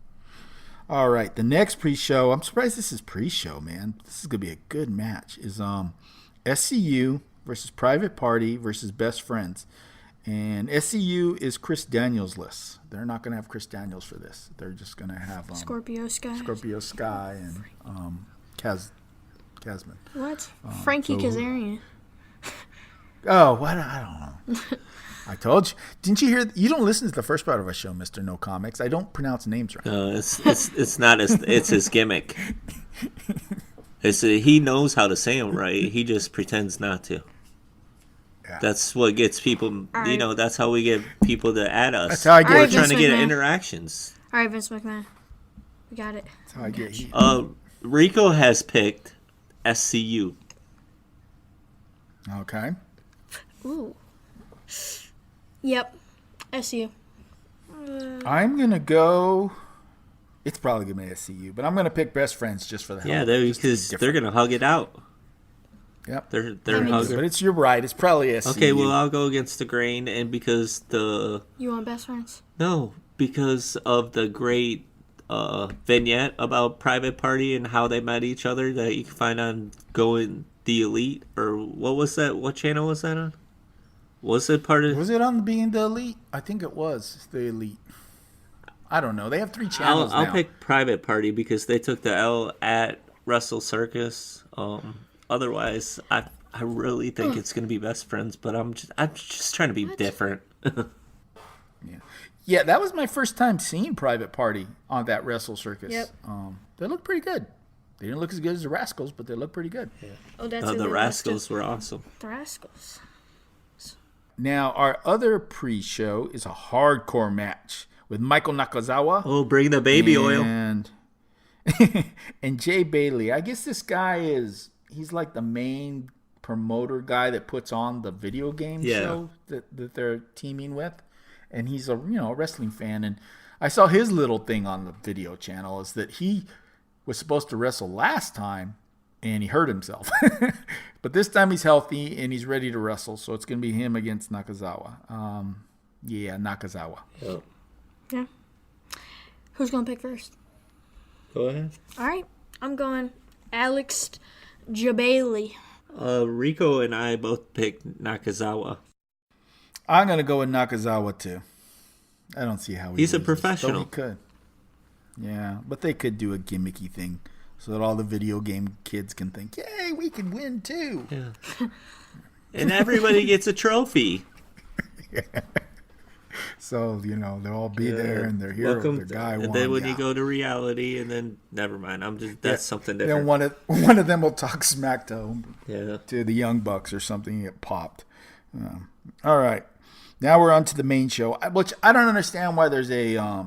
All right, the next pre-show. I'm surprised this is pre-show, man. This is going to be a good match. Is SCU versus Private Party versus Best Friends. And SCU is Chris Daniels-less. They're not going to have Chris Daniels for this. They're just going to have Scorpio Sky and Kazman. What? Frankie Kazarian. Oh, what? I don't know. I told you. Didn't you hear? You don't listen to the first part of our show, Mr. No Comics. I don't pronounce names right. No, it's not it's his gimmick. He knows how to say them right. He just pretends not to. Yeah. That's what gets people. You know, that's how we get people to add us. That's how I get. We're trying to get interactions. All right, Vince McMahon, we got it. That's how I get heat. Rico has picked SCU. Okay. Ooh. Yep. SCU. I'm gonna go. It's probably gonna be SCU, but I'm gonna pick Best Friends just for the hell. Yeah, because they're gonna hug it out. Yep. They're hugging. But you're right. It's probably SCU. Okay, well I'll go against the grain, and because You want Best Friends? No, because of the great vignette about Private Party and how they met each other that you can find on Going the Elite, or what was that? What channel was that on? Was it part of? Was it on Being the Elite? I think it was the Elite. I don't know. They have 3 channels I'll now. pick Private Party because they took the L at Wrestle Circus. Otherwise, I really think it's going to be Best Friends, but I'm just trying to be different. Yeah, that was my first time seeing Private Party on that Wrestle Circus. Yep. They look pretty good. They didn't look as good as the Rascals, but they look pretty good. Yeah. Oh, that's the Rascals were awesome. The Rascals. Now, our other pre-show is a hardcore match with Michael Nakazawa. Oh, bring the baby oil. And Jay Bailey. I guess this guy he's like the main promoter guy that puts on the video game show that they're teaming with. And he's a wrestling fan. And I saw his little thing on the video channel is that he was supposed to wrestle last time and he hurt himself. But this time he's healthy and he's ready to wrestle. So it's going to be him against Nakazawa. Nakazawa. Yep. Yeah. Who's going to pick first? Go ahead. All right. I'm going Alex Jabali. Rico and I both picked Nakazawa. I'm going to go with Nakazawa too. I don't see how he's a loses, professional. He could. Yeah, but they could do a gimmicky thing so that all the video game kids can think, yay, we can win too. Yeah. And everybody gets a trophy. Yeah. So, they'll all be there and they're here. Their guy won. And then when you go to reality, and then never mind. That's something different. Then one of them will talk smack to the Young Bucks or something and get popped. All right. Now we're on to the main show, which I don't understand why there's a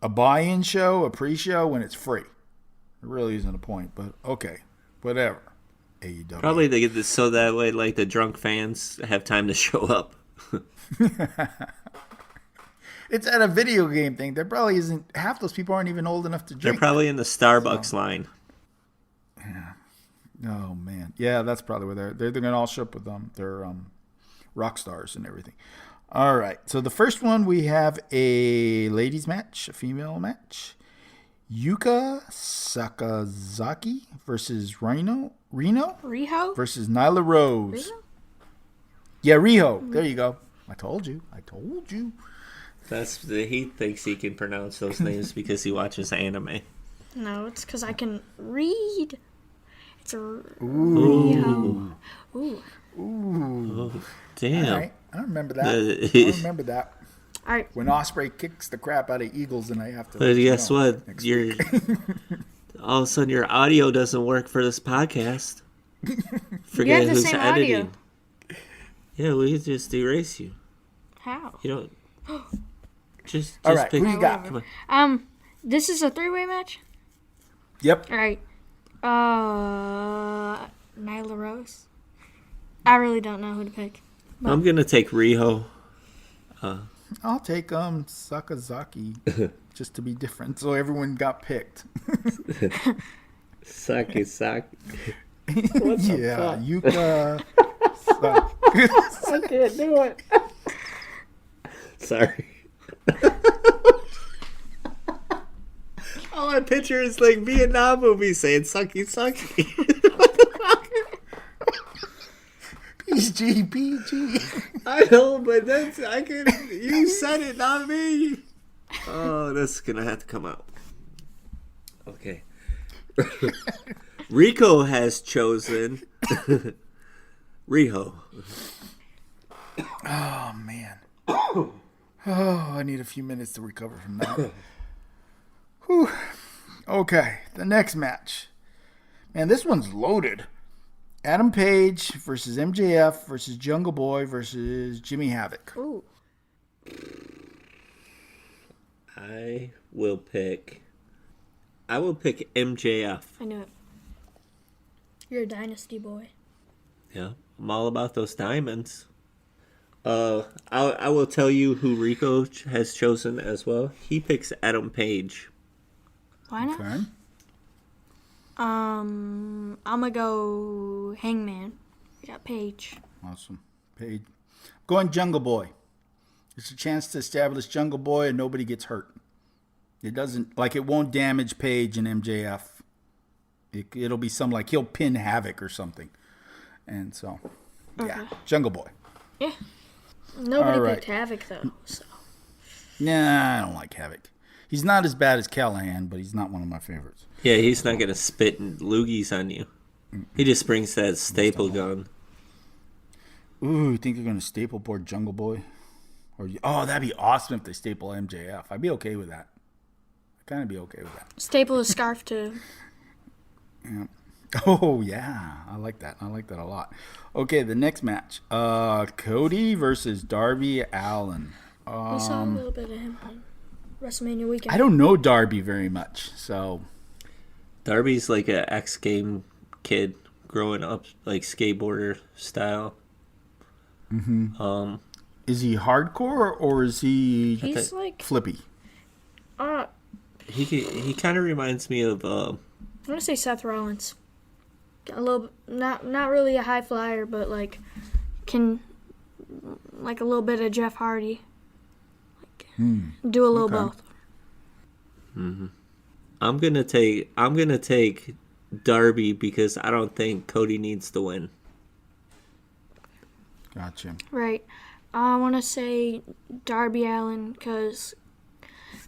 buy-in show, a pre-show, when it's free. It really isn't a point, but okay, whatever. AEW. Probably they get this so that way, like the drunk fans have time to show up. It's at a video game thing. There probably isn't. Half those people aren't even old enough to drink. They're probably in the Starbucks line. Yeah. Oh man. Yeah, that's probably where they're going to all show up with them. They're rock stars and everything. All right. So the first one, we have a ladies match, a female match. Yuka Sakazaki versus Riho versus Nyla Rose. Riho? Yeah, Riho. There you go. I told you. He thinks he can pronounce those names because he watches anime. No, it's because I can read. It's a Ooh. Ooh. Oh, damn. All right. I remember that. All right. When Osprey kicks the crap out of Eagles and I have to... But guess what? All of a sudden your audio doesn't work for this podcast. Forget who's editing. Audio. Yeah, we just erase you. How? You don't... Just all right, pick. Who you got? Come on. This is a 3-way match? Yep. All right. Nyla Rose. I really don't know who to pick. But I'm going to take Riho. I'll take Sakazaki just to be different. So everyone got picked. Sucki Sucki. Yeah, Yuka. Suck. I can't do it. Sorry. All I picture is like Vietnam movies saying Sucki Sucki. PG. I know, but you said it, not me. Oh, that's gonna have to come out. Okay. Rico has chosen Riho. Oh, man. Oh, I need a few minutes to recover from that. Whew. Okay, the next match. Man, this one's loaded. Adam Page versus MJF versus Jungle Boy versus Jimmy Havoc. Ooh. I will pick MJF. I knew it. You're a dynasty boy. Yeah, I'm all about those diamonds. I will tell you who Rico has chosen as well. He picks Adam Page. Why not? Okay. I'm gonna go Hangman. We got Paige. Awesome. Page. Going Jungle Boy. It's a chance to establish Jungle Boy and nobody gets hurt. It doesn't, like, it won't damage Page and MJF. It'll be some, like, he'll pin Havoc or something. And so, yeah, Jungle Boy. Yeah. Nobody All right. picked Havoc, though. So. Nah, I don't like Havoc. He's not as bad as Callahan, but he's not one of my favorites. Yeah, he's not gonna spit loogies on you. He just brings that staple gun. Ooh, you think they're going to staple board Jungle Boy? Oh, that'd be awesome if they staple MJF. I'd be okay with that. I'd kind of be okay with that. Staple a scarf, too. Yeah. Oh, yeah. I like that. I like that a lot. Okay, the next match. Cody versus Darby Allin. We saw a little bit of him on WrestleMania weekend. I don't know Darby very much, so... Darby's like an X game kid growing up, like skateboarder style. Mm-hmm. Is he hardcore or is he He's like... flippy? He kind of reminds me of... I want to say Seth Rollins. A little, not really a high flyer, but like like a little bit of Jeff Hardy. Like, do a little both. Mm-hmm. I'm gonna take Darby because I don't think Cody needs to win. Gotcha. Right. I want to say Darby Allin because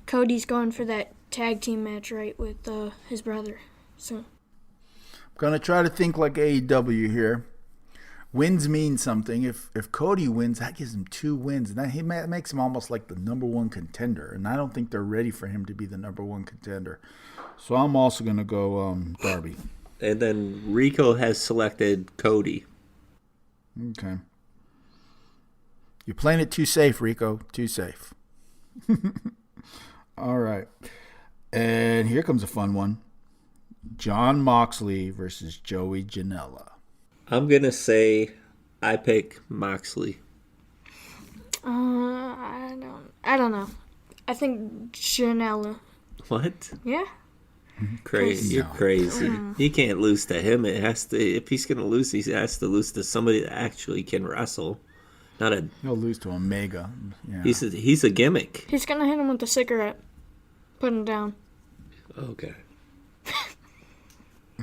Cody's going for that tag team match, right, with his brother. So I'm going to try to think like AEW here. Wins mean something. If Cody wins, that gives him 2 wins. And that makes him almost like the number 1 contender. And I don't think they're ready for him to be the number 1 contender. So I'm also going to go Darby. And then Rico has selected Cody. Okay. You're playing it too safe, Rico. Too safe. All right. And here comes a fun one. Jon Moxley versus Joey Janela. I'm going to say I pick Moxley. I don't know. I think Janela. What? Yeah. Crazy. You're crazy. He can't lose to him. It has to. If he's going to lose, he has to lose to somebody that actually can wrestle. He'll lose to Omega. Yeah. He's a gimmick. He's going to hit him with the cigarette. Put him down. Okay.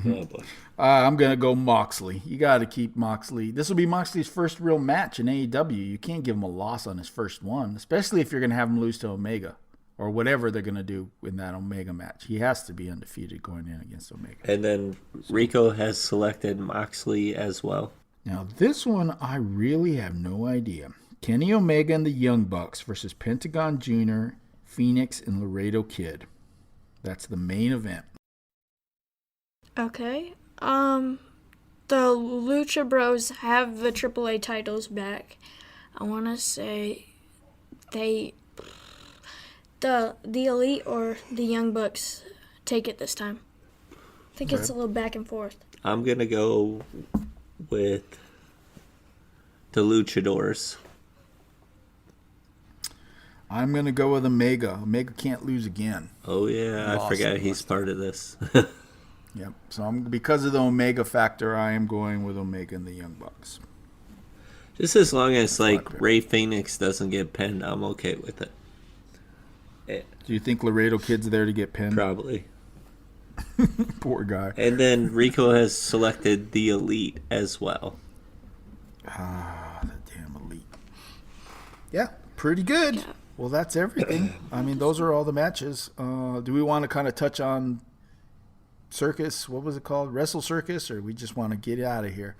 Oh, boy. I'm going to go Moxley. You got to keep Moxley. This will be Moxley's first real match in AEW. You can't give him a loss on his first one, especially if you're going to have him lose to Omega or whatever they're going to do in that Omega match. He has to be undefeated going in against Omega. And then Rico has selected Moxley as well. Now, this one, I really have no idea. Kenny Omega and the Young Bucks versus Pentagon Jr., Phoenix, and Laredo Kid. That's the main event. Okay. The Lucha Bros have the AAA titles back. I want to say the Elite or the Young Bucks take it this time. I think it's a little back and forth. I'm going to go with the Luchadors. I'm going to go with Omega. Omega can't lose again. Oh, yeah. I forgot he's part of this. Yep. So because of the Omega factor, I am going with Omega and the Young Bucks. Just as long as Ray Phoenix doesn't get pinned, I'm okay with it. Do you think Laredo Kid's there to get pinned? Probably. Poor guy. And then Rico has selected the Elite as well. Ah, the damn Elite. Yeah, pretty good. Yeah. Well, that's everything. I mean, those are all the matches. Do we want to kind of touch on Circus? What was it called? Wrestle Circus? Or we just want to get out of here?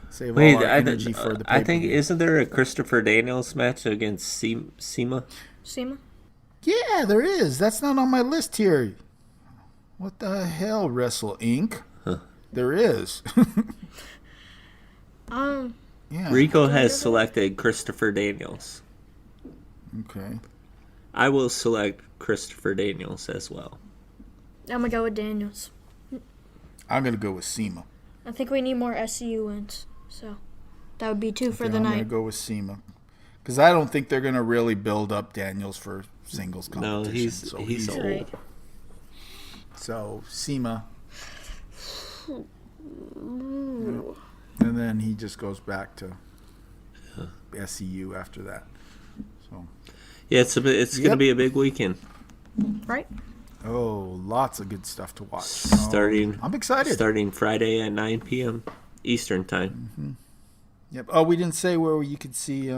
Save all our energy for the pay-per-view. I think, isn't there a Christopher Daniels match against Sema? Sema? Yeah, there is. That's not on my list here. What the hell, Wrestle Inc.? Huh. There is. Yeah. Rico has selected Christopher Daniels. Okay. I will select Christopher Daniels as well. I'm going to go with Daniels. I'm going to go with Sema. I think we need more SCU wins. So that would be two for the night. I'm going to go with Sema. Because I don't think they're going to really build up Daniels for singles competition. No, he's old. Right. So, Sema. And then he just goes back to SCU after that. So. Yeah, it's going to be a big weekend. Right. Oh, lots of good stuff to watch. I'm excited. Starting Friday at 9 p.m. Eastern time. Mm-hmm. Yep. Oh, we didn't say where you could see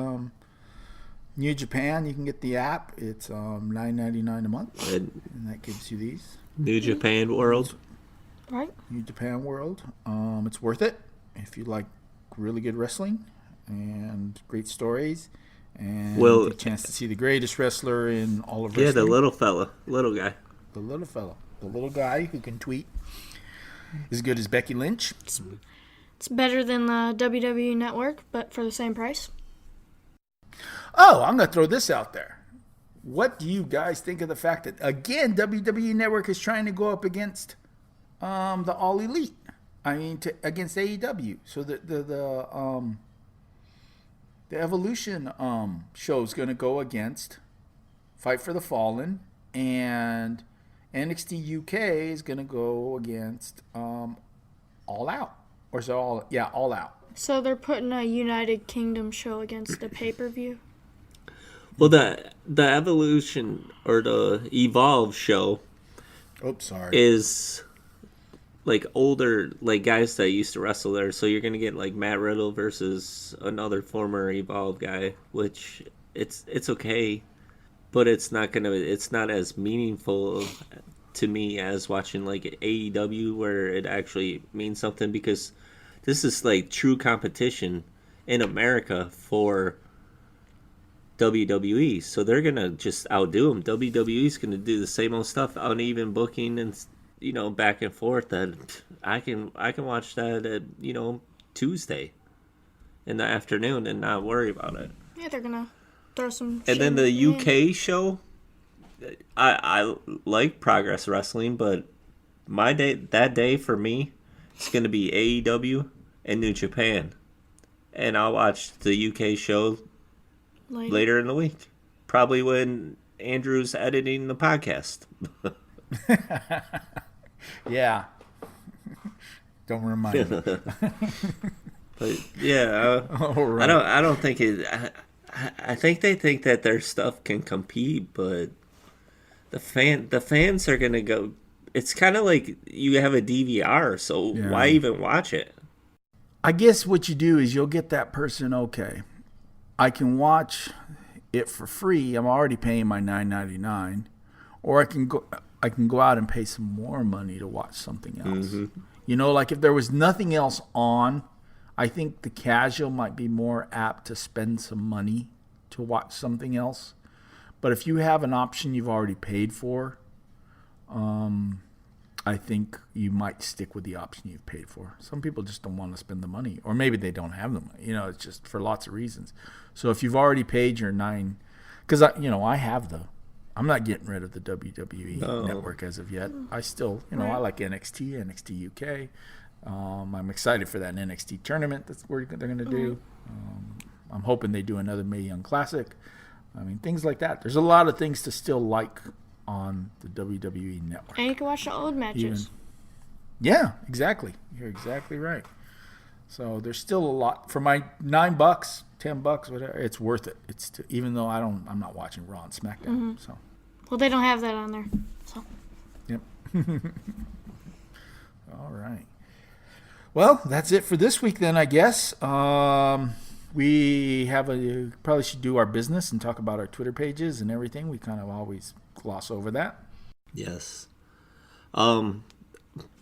New Japan. You can get the app. It's $9.99 a month, and that gives you these. New Japan World. Right. New Japan World. It's worth it if you like really good wrestling and great stories, and a chance to see the greatest wrestler in all of wrestling. Yeah, the little fella, little guy. The little fella, the little guy who can tweet as good as Becky Lynch. It's better than the WWE Network, but for the same price. Oh, I'm going to throw this out there. What do you guys think of the fact that, again, WWE Network is trying to go up against the All Elite? I mean, against AEW. So the Evolution show is going to go against Fight for the Fallen, and NXT UK is going to go against All Out. Or is it All Out? So they're putting a United Kingdom show against the pay-per-view? Well, the Evolution or the Evolve show is like older, like guys that used to wrestle there. So you're gonna get like Matt Riddle versus another former Evolve guy, which it's okay, but it's not as meaningful to me as watching like AEW, where it actually means something, because this is like true competition in America for WWE, so they're gonna just outdo them. WWE's gonna do the same old stuff, uneven booking, and back and forth. That I can watch that at Tuesday in the afternoon and not worry about it. Yeah, they're gonna throw some. And then the UK show, I like Progress Wrestling, but that day for me, it's gonna be AEW and New Japan, and I'll watch the UK show later in the week, probably when Andrew's editing the podcast. Yeah. Don't remind me. But yeah, right. I don't think it. I think they think that their stuff can compete, but the fans are gonna go. It's kind of like you have a DVR, so why even watch it? I guess what you do is you'll get that person. Okay, I can watch it for free. I'm already paying my $9.99, or I can go out and pay some more money to watch something else. Mm-hmm. Like if there was nothing else on, I think the casual might be more apt to spend some money to watch something else. But if you have an option you've already paid for, I think you might stick with the option you've paid for. Some people just don't want to spend the money, or maybe they don't have the money. It's just for lots of reasons. So if you've already paid your $9, because I have I'm not getting rid of the WWE network as of yet. I still, I like NXT UK. I'm excited for that NXT tournament that's where they're going to do. I'm hoping they do another Mae Young Classic. I mean, things like that. There's a lot of things to still like on the WWE network. And you can watch the old matches. Yeah, exactly. You're exactly right. So there's still a lot for my $9, $10, whatever. It's worth it. Even though I'm not watching Raw and SmackDown. So. Well, they don't have that on there. So. Yep. All right. Well, that's it for this week then, I guess. We probably should do our business and talk about our Twitter pages and everything. We kind of always gloss over that. Yes.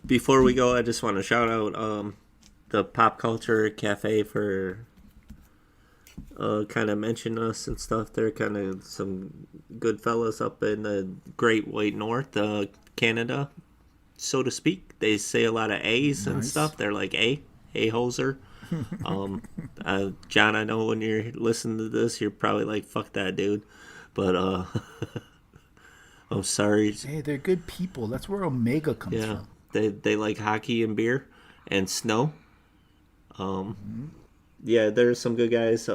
Before we go, I just want to shout out the Pop Culture Cafe for kind of mention us and stuff. They're kind of some good fellas up in the Great White North, Canada, so to speak. They say a lot of A's and stuff. They're like A-hoser. John, I know when you're listening to this, you're probably like, fuck that dude. But I'm sorry. Hey, they're good people. That's where Omega comes from. They like hockey and beer and snow. Yeah, there's some good guys.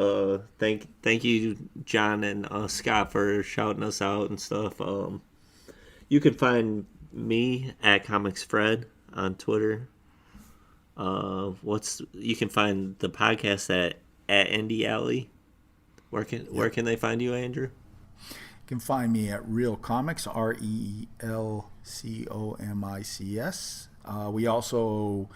Thank you, John and Scott, for shouting us out and stuff. You can find me at Comics Fred on Twitter. You can find the podcast at Indie Alley. Where can they find you, Andrew? You can find me at Real Comics, RELCOMICS. We also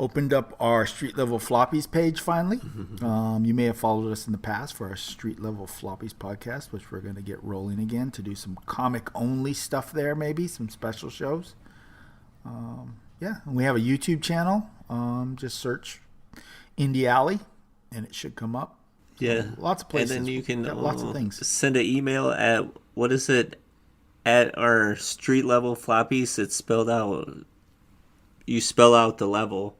opened up our Street Level Floppies page finally. You may have followed us in the past for our Street Level Floppies podcast, which we're going to get rolling again to do some comic-only stuff there, maybe, some special shows. And we have a YouTube channel. Just search Indie Alley, and it should come up. Yeah. Lots of places. And then you can lots of things. Send an email at, what is it, at our Street Level Floppies. It's spelled out. You spell out the level.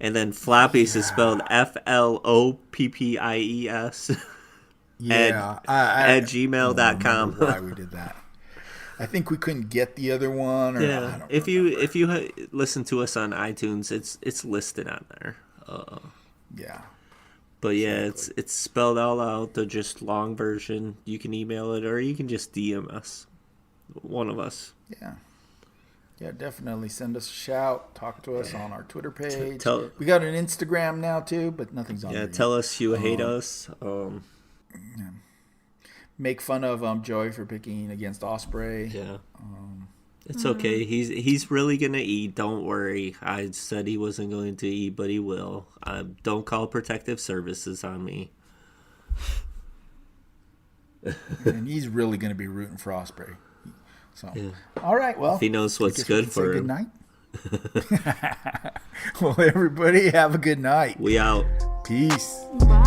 And then Floppies is spelled FLOPPIES. Yeah. At gmail.com. Why we did that. I think we couldn't get the other one. Or yeah. I don't if you listen to us on iTunes, it's listed on there. Yeah. But yeah, it's spelled all out, the just long version. You can email it or you can just DM us. One of us. Yeah. Yeah, definitely send us a shout. Talk to us on our Twitter page. We got an Instagram now too, but nothing's on there. Yeah, tell us you hate us. Make fun of Joey for picking against Ospreay. Yeah. It's okay. He's really gonna eat. Don't worry. I said he wasn't going to eat, but he will. Don't call protective services on me. And he's really gonna be rooting for Ospreay. So, all right. Well, if he knows what's good for him. Good night. Well, everybody have a good night. We out. Peace. Bye.